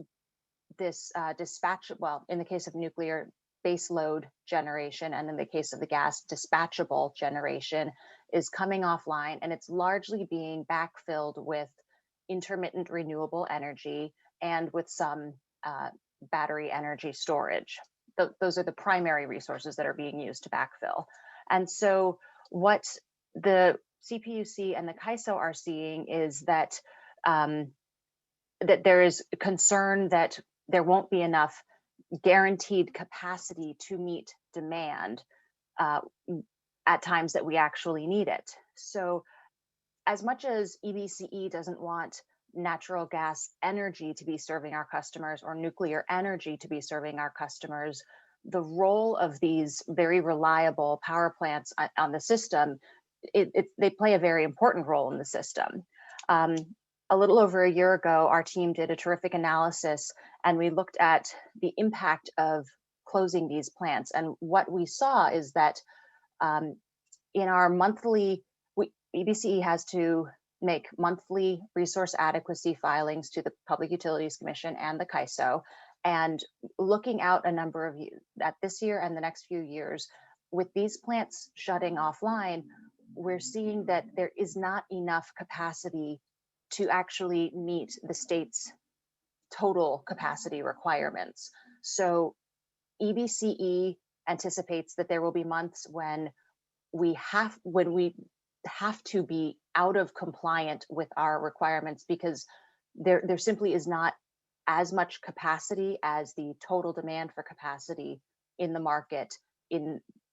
dispatch, well, in the case of nuclear, base load generation, and in the case of the gas, dispatchable generation is coming offline, and it's largely being backfilled with intermittent renewable energy and with some battery energy storage. Those are the primary resources that are being used to backfill. And so what the CPUC and the CAISO are seeing is that that there is concern that there won't be enough guaranteed capacity to meet demand at times that we actually need it. So as much as EBCE doesn't want natural gas energy to be serving our customers or nuclear energy to be serving our customers, the role of these very reliable power plants on the system, they play a very important role in the system. A little over a year ago, our team did a terrific analysis and we looked at the impact of closing these plants. And what we saw is that in our monthly, EBCE has to make monthly resource adequacy filings to the Public Utilities Commission and the CAISO. And looking out a number of years, at this year and the next few years, with these plants shutting offline, we're seeing that there is not enough capacity to actually meet the state's total capacity requirements. So EBCE anticipates that there will be months when we have to be out of compliant with our requirements because there simply is not as much capacity as the total demand for capacity in the market,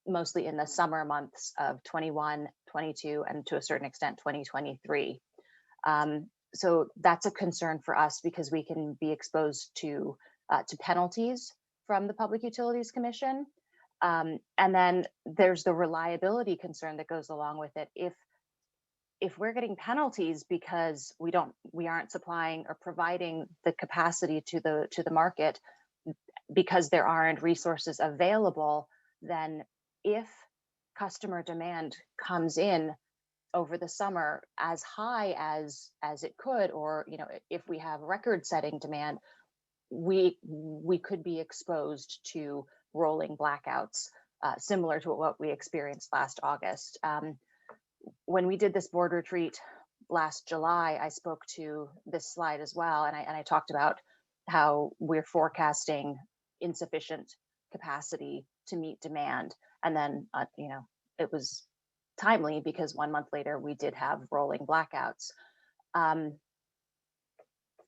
mostly in the summer months of 21, 22, and to a certain extent 2023. So that's a concern for us because we can be exposed to penalties from the Public Utilities Commission. And then there's the reliability concern that goes along with it. If we're getting penalties because we aren't supplying or providing the capacity to the market because there aren't resources available, then if customer demand comes in over the summer as high as it could, or if we have record-setting demand, we could be exposed to rolling blackouts, similar to what we experienced last August. When we did this board retreat last July, I spoke to this slide as well, and I talked about how we're forecasting insufficient capacity to meet demand, and then it was timely because 1 month later we did have rolling blackouts.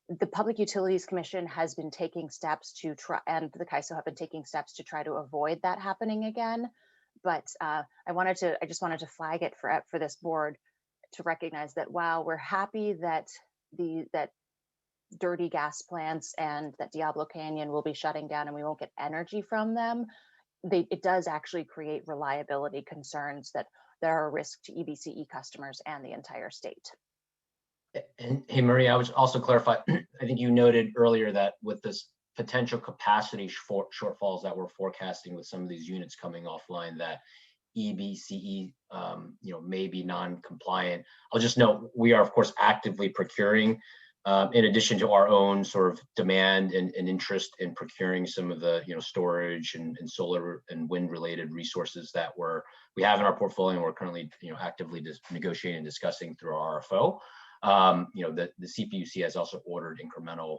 The Public Utilities Commission has been taking steps to try, and the CAISO have been taking steps to try to avoid that happening again. But I just wanted to flag it for this board to recognize that while we're happy that that dirty gas plants and that Diablo Canyon will be shutting down and we won't get energy from them, it does actually create reliability concerns that there are a risk to EBCE customers and the entire state. And hey, Maria, I would also clarify, I think you noted earlier that with this potential capacity shortfalls that we're forecasting with some of these units coming offline, that EBCE may be non-compliant. I'll just note, we are of course actively procuring, in addition to our own sort of demand and interest in procuring some of the storage and solar and wind related resources that we have in our portfolio, and we're currently actively negotiating and discussing through our RFO. The CPUC has also ordered incremental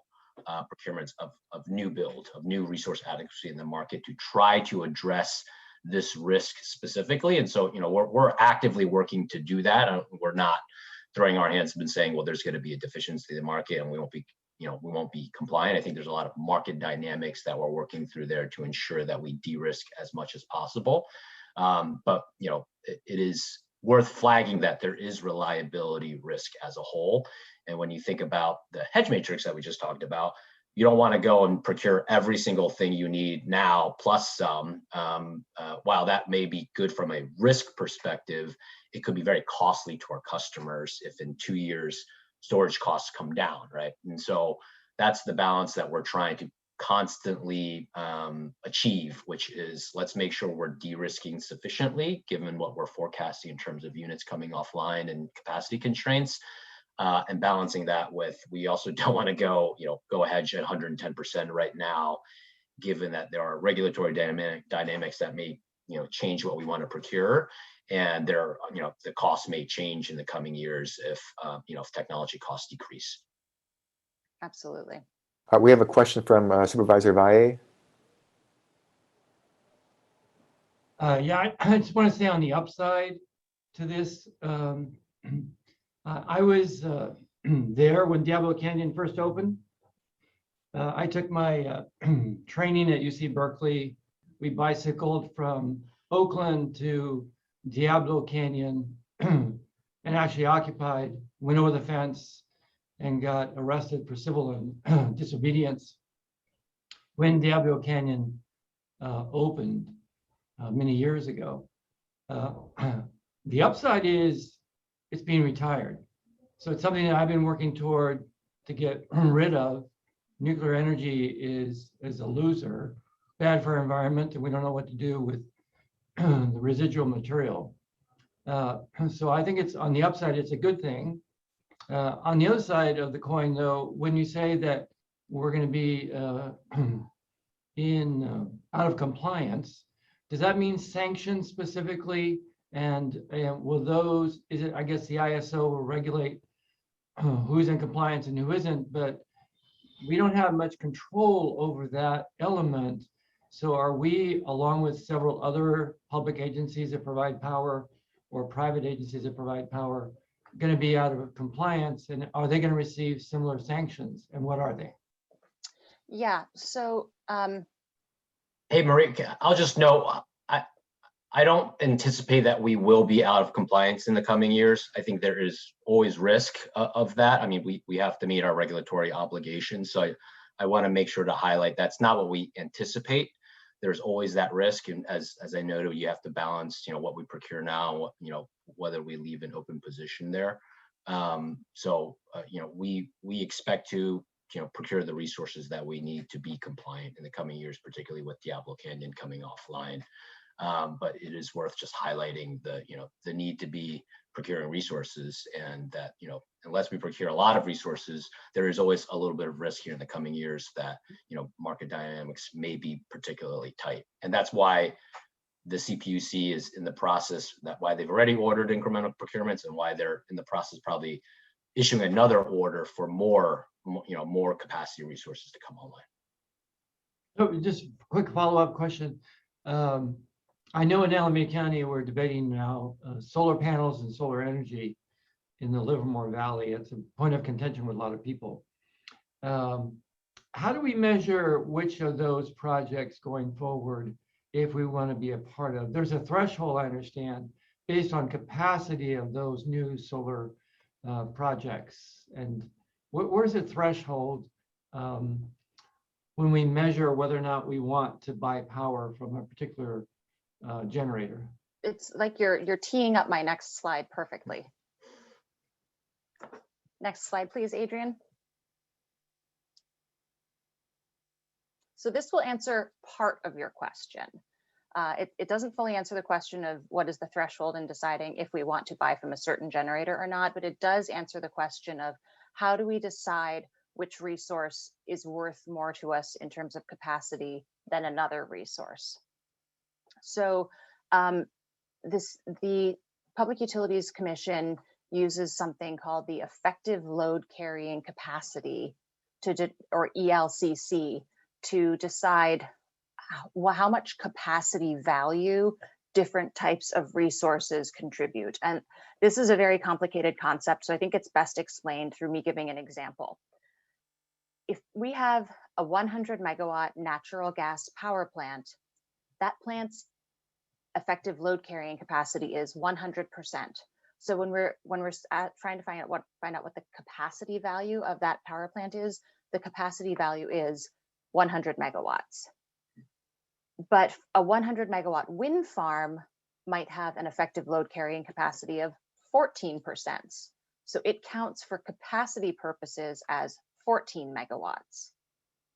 procurements of new resource adequacy in the market to try to address this risk specifically. And so, we're actively working to do that. We're not throwing our hands up and saying, well, there's going to be a deficiency in the market and we won't be we won't be compliant. I think there's a lot of market dynamics that we're working through there to ensure that we de-risk as much as possible. But it is worth flagging that there is reliability risk as a whole. And when you think about the hedge matrix that we just talked about, you don't want to go and procure every single thing you need now plus some. While that may be good from a risk perspective, it could be very costly to our customers if in 2 years storage costs come down, right? And so that's the balance that we're trying to constantly achieve, which is let's make sure we're de-risking sufficiently given what we're forecasting in terms of units coming offline and capacity constraints. And balancing that with, we also don't want to go a hedge at 110% right now, given that there are regulatory dynamics that may, change what we want to procure, and there, the cost may change in the coming years if technology costs decrease. Absolutely. We have a question from Supervisor Valle. Yeah, I just want to say on the upside to this. I was there when Diablo Canyon first opened. I took my training at UC Berkeley. We bicycled from Oakland to Diablo Canyon and actually occupied, went over the fence and got arrested for civil disobedience when Diablo Canyon opened many years ago. The upside is it's being retired. So it's something that I've been working toward to get rid of. Nuclear energy is a loser, bad for our environment, and we don't know what to do with the residual material. So I think it's on the upside, it's a good thing. On the other side of the coin, though, when you say that we're going to be out of compliance, does that mean sanctions specifically? And will those, I guess the ISO will regulate who's in compliance and who isn't, but we don't have much control over that element. So are we, along with several other public agencies that provide power or private agencies that provide power, going to be out of compliance? And are they going to receive similar sanctions? And what are they? Yeah, so. Hey, Marie, I'll just note, I don't anticipate that we will be out of compliance in the coming years. I think there is always risk of that. I mean, we have to meet our regulatory obligations. So I want to make sure to highlight that's not what we anticipate. There's always that risk. And as I noted, you have to balance, what we procure now, whether we leave an open position there. We expect to, procure the resources that we need to be compliant in the coming years, particularly with Diablo Canyon coming offline. But it is worth just highlighting the need to be procuring resources, and that, unless we procure a lot of resources, there is always a little bit of risk here in the coming years that, market dynamics may be particularly tight. And that's why the CPUC is in the process, why they've already ordered incremental procurements, and why they're in the process probably issuing another order for more capacity resources to come online. So just a quick follow-up question. I know in Alameda County, we're debating now solar panels and solar energy in the Livermore Valley. It's a point of contention with a lot of people. How do we measure which of those projects going forward, if we want to be a part of? There's a threshold, I understand, based on capacity of those new solar projects. And where's the threshold when we measure whether or not we want to buy power from a particular generator? It's like you're teeing up my next slide perfectly. Next slide, please, Adrian. So this will answer part of your question. It doesn't fully answer the question of what is the threshold in deciding if we want to buy from a certain generator or not, but it does answer the question of how do we decide which resource is worth more to us in terms of capacity than another resource. So the Public Utilities Commission uses something called the effective load carrying capacity or ELCC to decide how much capacity value different types of resources contribute. And this is a very complicated concept, so I think it's best explained through me giving an example. if we have a 100 megawatt natural gas power plant, that plant's effective load carrying capacity is 100%. So when we're trying to find out what the capacity value of that power plant is, the capacity value is 100 megawatts. But a 100 megawatt wind farm might have an effective load carrying capacity of 14%. So it counts for capacity purposes as 14 megawatts.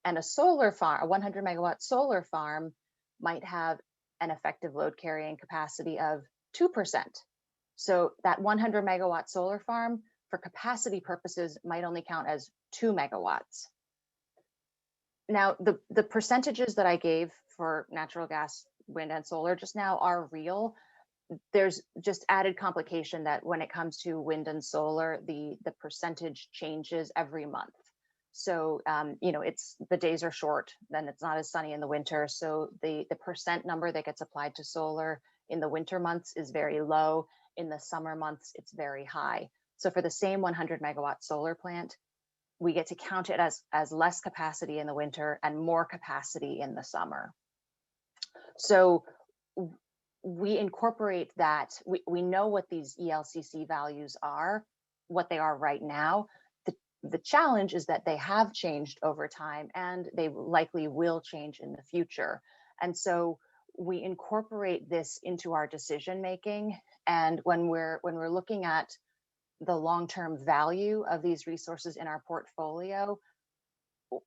And a solar farm, a 100 megawatt solar farm, might have an effective load carrying capacity of 2%. So that 100 megawatt solar farm, for capacity purposes, might only count as 2 megawatts. Now, the percentages that I gave for natural gas, wind, and solar just now are real. There's just added complication that when it comes to wind and solar, the percentage changes every month. So, you know, the days are short, then it's not as sunny in the winter. So the percent number that gets applied to solar in the winter months is very low. In the summer months, it's very high. So for the same 100 megawatt solar plant, we get to count it as less capacity in the winter and more capacity in the summer. So we incorporate that. We know what these ELCC values are, what they are right now. The challenge is that they have changed over time and they likely will change in the future. And so we incorporate this into our decision making. And when we're looking at the long-term value of these resources in our portfolio,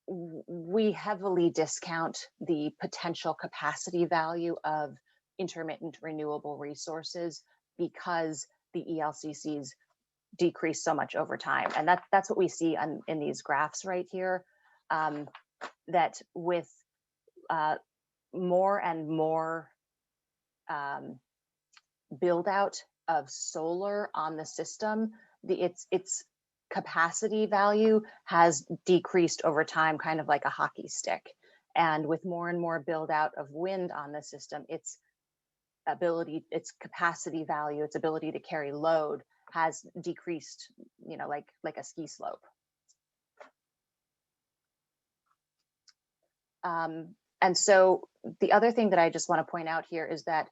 we heavily discount the potential capacity value of intermittent renewable resources because the ELCCs decrease so much over time. And that's what we see in these graphs right here, that with more and more build out of solar on the system, its capacity value has decreased over time, kind of like a hockey stick. And with more and more build out of wind on the system, its capacity value, its ability to carry load has decreased, you know, like a ski slope. And so the other thing that I just want to point out here is that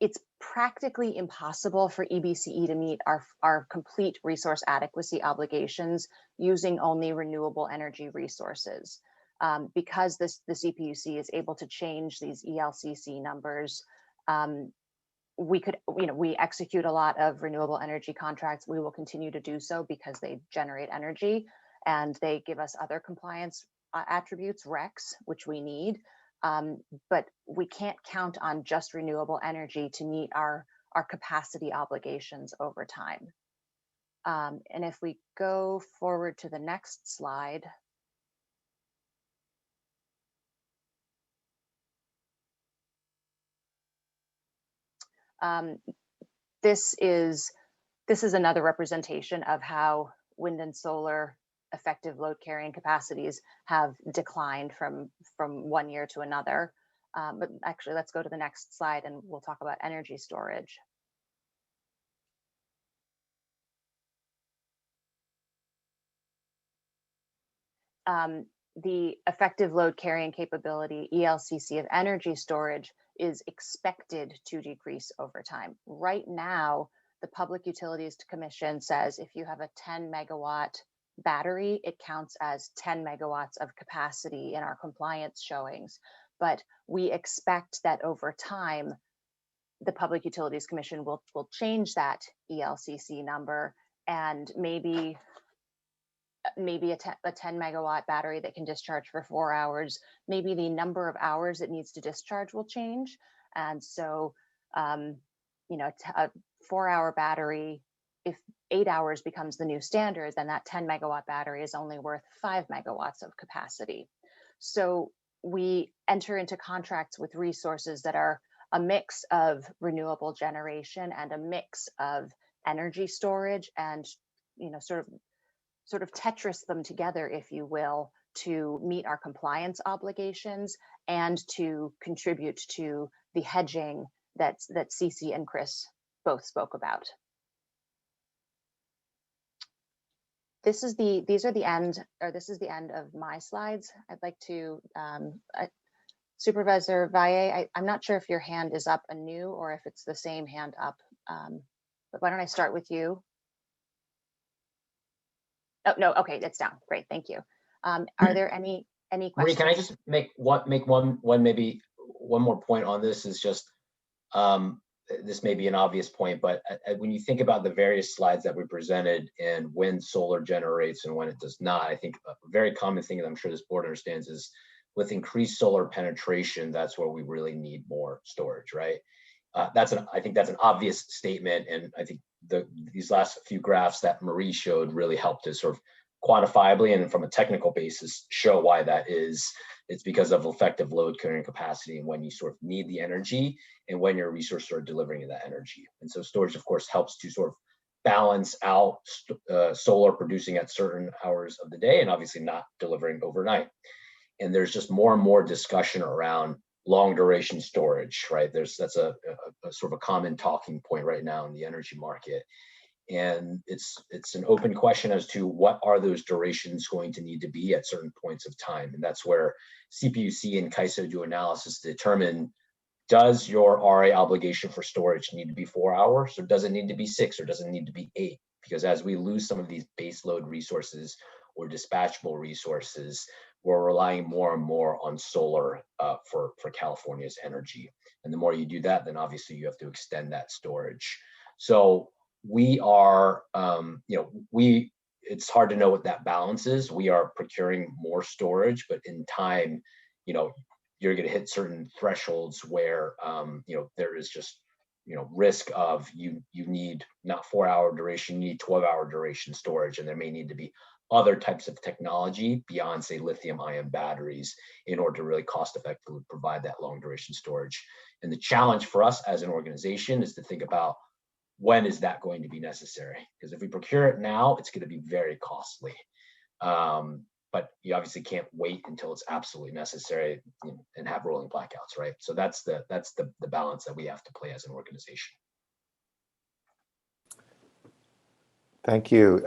it's practically impossible for EBCE to meet our complete resource adequacy obligations using only renewable energy resources. Because the CPUC is able to change these ELCC numbers, we could, you know, we execute a lot of renewable energy contracts. We will continue to do so because they generate energy and they give us other compliance attributes, RECs, which we need. But we can't count on just renewable energy to meet our capacity obligations over time. And if we go forward to the next slide. This is another representation of how wind and solar effective load carrying capacities have declined from one year to another. But actually, let's go to the next slide and we'll talk about energy storage. The effective load carrying capability, ELCC, of energy storage is expected to decrease over time. Right now, the Public Utilities Commission says if you have a 10 megawatt battery, it counts as 10 megawatts of capacity in our compliance showings. But we expect that over time, the Public Utilities Commission will change that ELCC number, and maybe a 10 megawatt battery that can discharge for 4 hours, maybe the number of hours it needs to discharge will change. And so, you know, a 4-hour battery, if 8 hours becomes the new standard, then that 10 megawatt battery is only worth 5 megawatts of capacity. So we enter into contracts with resources that are a mix of renewable generation and a mix of energy storage, and, you know, sort of Tetris them together, if you will, to meet our compliance obligations and to contribute to the hedging that Ccas and Chris both spoke about. This is the end of my slides. I'd like to, Supervisor Valle, I'm not sure if your hand is up anew or if it's the same hand up, but why don't I start with you? Oh, no, okay, it's down. Great, thank you. Are there any questions? Marie, can I just make one more point on this? Is just this may be an obvious point, but when you think about the various slides that we presented and when solar generates and when it does not, I think a very common thing that I'm sure this board understands is with increased solar penetration, that's where we really need more storage, right? I think that's an obvious statement, and I think these last few graphs that Marie showed really helped to sort of quantifiably and from a technical basis show why that is. It's because of effective load carrying capacity and when you sort of need the energy and when your resources are delivering that energy. And so storage, of course, helps to sort of balance out solar producing at certain hours of the day and obviously not delivering overnight. And there's just more and more discussion around long duration storage, right? That's a sort of a common talking point right now in the energy market. And it's an open question as to what are those durations going to need to be at certain points of time. And that's where CPUC and CAISO do analysis to determine, does your RA obligation for storage need to be 4 hours, or does it need to be 6, or does it need to be 8? Because as we lose some of these base load resources or dispatchable resources, we're relying more and more on solar for California's energy. And the more you do that, then obviously you have to extend that storage. So we are, it's hard to know what that balance is. We are procuring more storage, but in time, you're going to hit certain thresholds where, there is just, risk of you need not 4 hour duration, you need 12-hour duration storage, and there may need to be other types of technology beyond, say, lithium-ion batteries in order to really cost-effectively provide that long duration storage. And the challenge for us as an organization is to think about, when is that going to be necessary? Because if we procure it now, it's going to be very costly. But you obviously can't wait until it's absolutely necessary and have rolling blackouts, right? So that's the balance that we have to play as an organization. Thank you.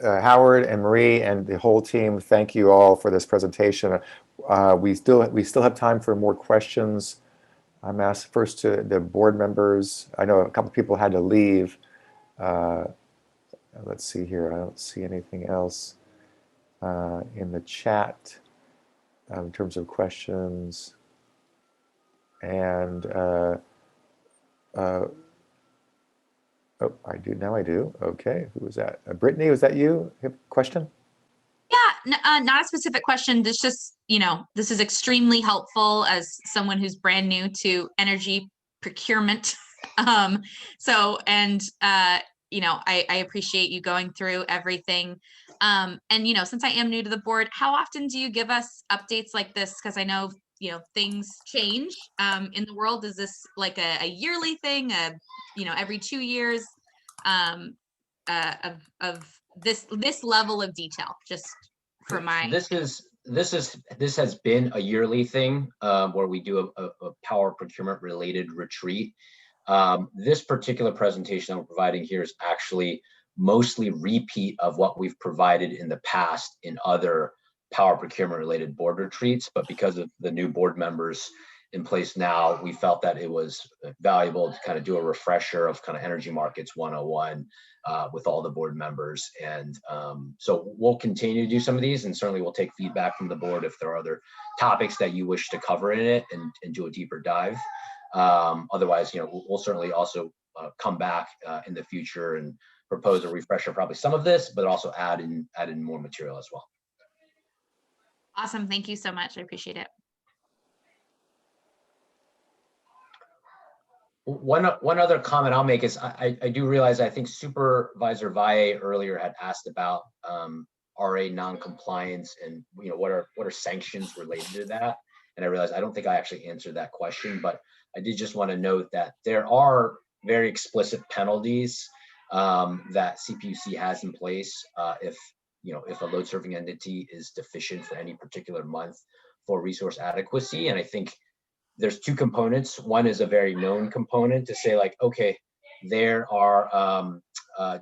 Howard and Marie and the whole team, thank you all for this presentation. We still have time for more questions. I'm asked first to the board members. I know a couple of people had to leave. Let's see here. I don't see anything else in the chat in terms of questions. And oh, I do. Now I do. Okay. Who was that? Brittany, was that you? You have a question? Yeah, not a specific question. This just, this is extremely helpful as someone who's brand new to energy procurement. I appreciate you going through everything. Since I am new to the board, how often do you give us updates like this? Because I know, things change in the world. Is this like a yearly thing, every 2 years of this level of detail? Just for my this has been a yearly thing where we do a power procurement related retreat. This particular presentation that we're providing here is actually mostly repeat of what we've provided in the past in other power procurement related board retreats, but because of the new board members in place now, we felt that it was valuable to kind of do a refresher of kind of energy markets 101 with all the board members. And so we'll continue to do some of these, and certainly we'll take feedback from the board if there are other topics that you wish to cover in it and do a deeper dive. Otherwise, we'll certainly also come back in the future and propose a refresher, probably some of this, but also add in more material as well. Awesome. Thank you so much. I appreciate it. One other comment I'll make is I do realize, I think Supervisor Valle earlier had asked about RA non-compliance and what are sanctions related to that. And I realized I don't think I actually answered that question, but I did just want to note that there are very explicit penalties that CPUC has in place if a load serving entity is deficient for any particular month for resource adequacy. And I think there's two components. One is a very known component to say, like, okay, there are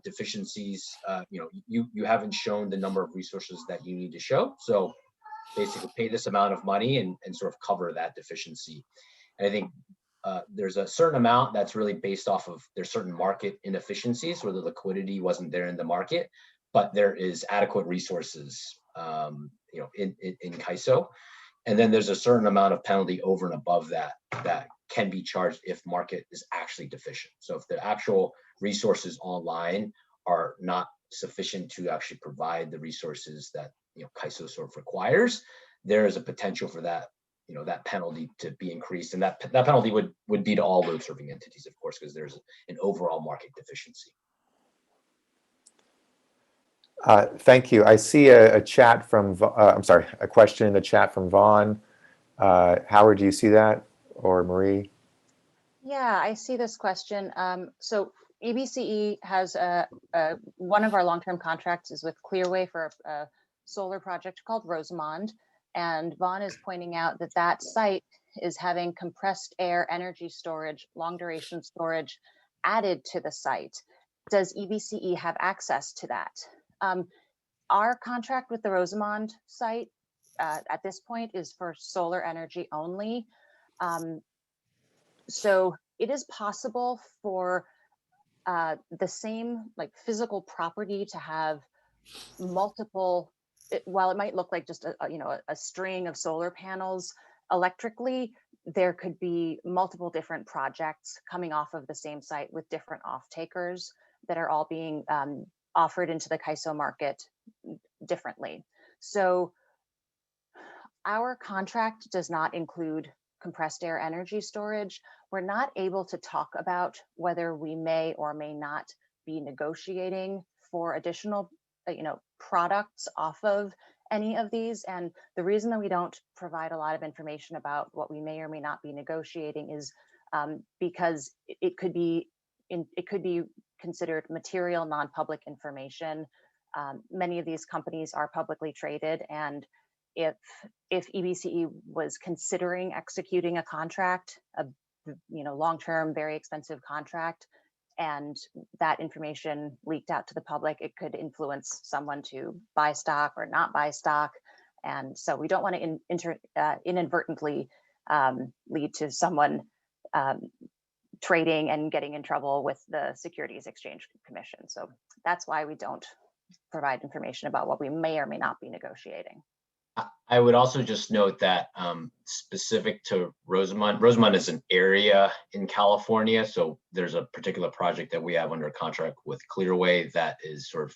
deficiencies, you haven't shown the number of resources that you need to show. So basically pay this amount of money and sort of cover that deficiency. And I think there's a certain amount that's really based off of there's certain market inefficiencies where the liquidity wasn't there in the market, but there is adequate resources, in CAISO. And then there's a certain amount of penalty over and above that can be charged if market is actually deficient. So if the actual resources online are not sufficient to actually provide the resources that CAISO sort of requires, there is a potential for that that penalty to be increased, and that penalty would be to all load serving entities, of course, because there's an overall market deficiency. Thank you. I see a chat from, a question in the chat from Vaughn. Howard, do you see that, or Marie? Yeah, I see this question. So EBCE has one of our long-term contracts is with Clearway for a solar project called Rosamond. And Vaughn is pointing out that that site is having compressed air energy storage, long duration storage added to the site. Does EBCE have access to that? Our contract with the Rosamond site at this point is for solar energy only. So it is possible for the same physical property to have multiple, while it might look like just a string of solar panels, electrically, there could be multiple different projects coming off of the same site with different off-takers that are all being offered into the CAISO market differently. So our contract does not include compressed air energy storage. We're not able to talk about whether we may or may not be negotiating for additional products off of any of these. And the reason that we don't provide a lot of information about what we may or may not be negotiating is because it could be considered material non-public information. Many of these companies are publicly traded, and if EBCE was considering executing a contract, a long-term, very expensive contract, and that information leaked out to the public, it could influence someone to buy stock or not buy stock. And so we don't want to inadvertently lead to someone trading and getting in trouble with the Securities Exchange Commission. So that's why we don't provide information about what we may or may not be negotiating. I would also just note that specific to Rosamond is an area in California. So there's a particular project that we have under contract with Clearway that is sort of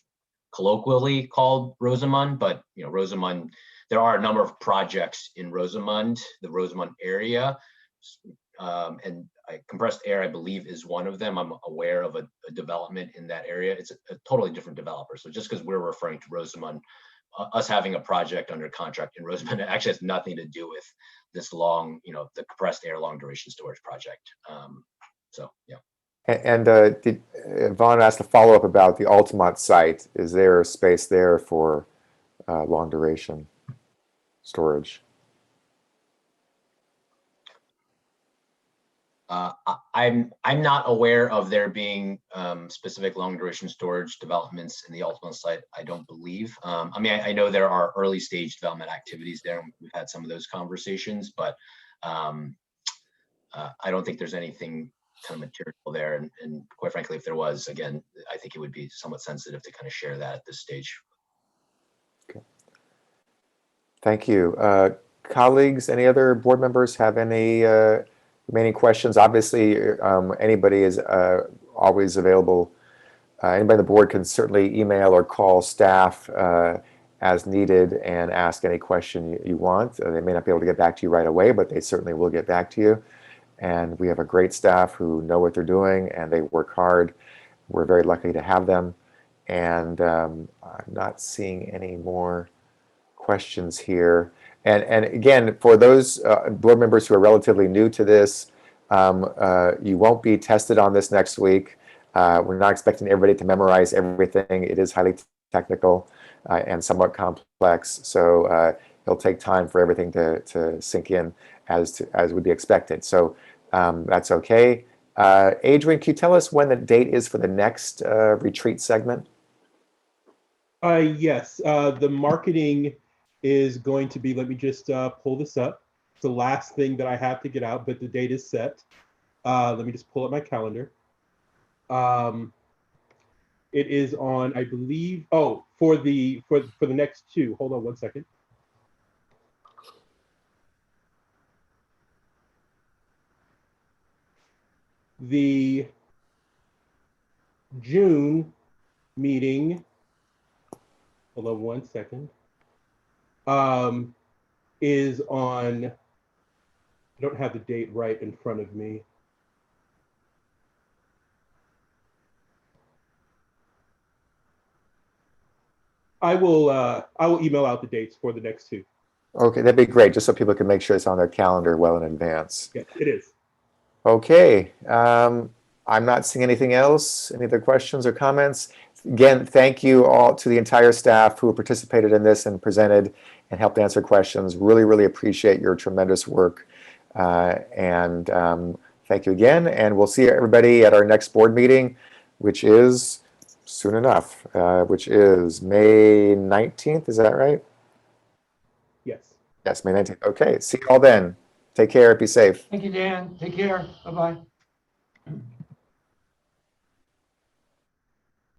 colloquially called Rosamond, but Rosamond, there are a number of projects in Rosamond, the Rosamond area. And compressed air, I believe, is one of them. I'm aware of a development in that area. It's a totally different developer. So just because we're referring to Rosamond, us having a project under contract in Rosamond, it actually has nothing to do with this long, the compressed air long duration storage project. So, yeah. And Vaughn asked a follow-up about the Altamont site. Is there a space there for long duration storage? I'm not aware of there being specific long duration storage developments in the Altamont site. I don't believe. I mean, I know there are early stage development activities there. We've had some of those conversations, but I don't think there's anything kind of material there. And quite frankly, if there was, again, I think it would be somewhat sensitive to kind of share that at this stage. Okay. Thank you. Colleagues, any other board members have any remaining questions? Obviously, anybody is always available. Anybody on the board can certainly email or call staff as needed and ask any question you want. They may not be able to get back to you right away, but they certainly will get back to you. And we have a great staff who know what they're doing and they work hard. We're very lucky to have them. And I'm not seeing any more questions here. And again, for those board members who are relatively new to this, you won't be tested on this next week. We're not expecting everybody to memorize everything. It is highly technical and somewhat complex. So it'll take time for everything to sink in as would be expected. So that's okay. Adrian, can you tell us when the date is for the next retreat segment? Yes, the marketing is going to be, let me just pull this up. It's the last thing that I have to get out, but the date is set. Let me just pull up my calendar. It is on, I believe, oh, for the next two. Hold on one second. The June meeting, hold on one second, is on, I don't have the date right in front of me. I will email out the dates for the next two. Okay, that'd be great, just so people can make sure it's on their calendar well in advance. Yes, it is. Okay, I'm not seeing anything else. Any other questions or comments? Again, thank you all to the entire staff who participated in this and presented and helped answer questions. Really, really appreciate your tremendous work. And thank you again. And we'll see everybody at our next board meeting, which is soon enough, which is May 19th. Is that right? Yes. Yes, May 19th. Okay, see you all then. Take care. Be safe. Thank you, Dan. Take care. Bye-bye.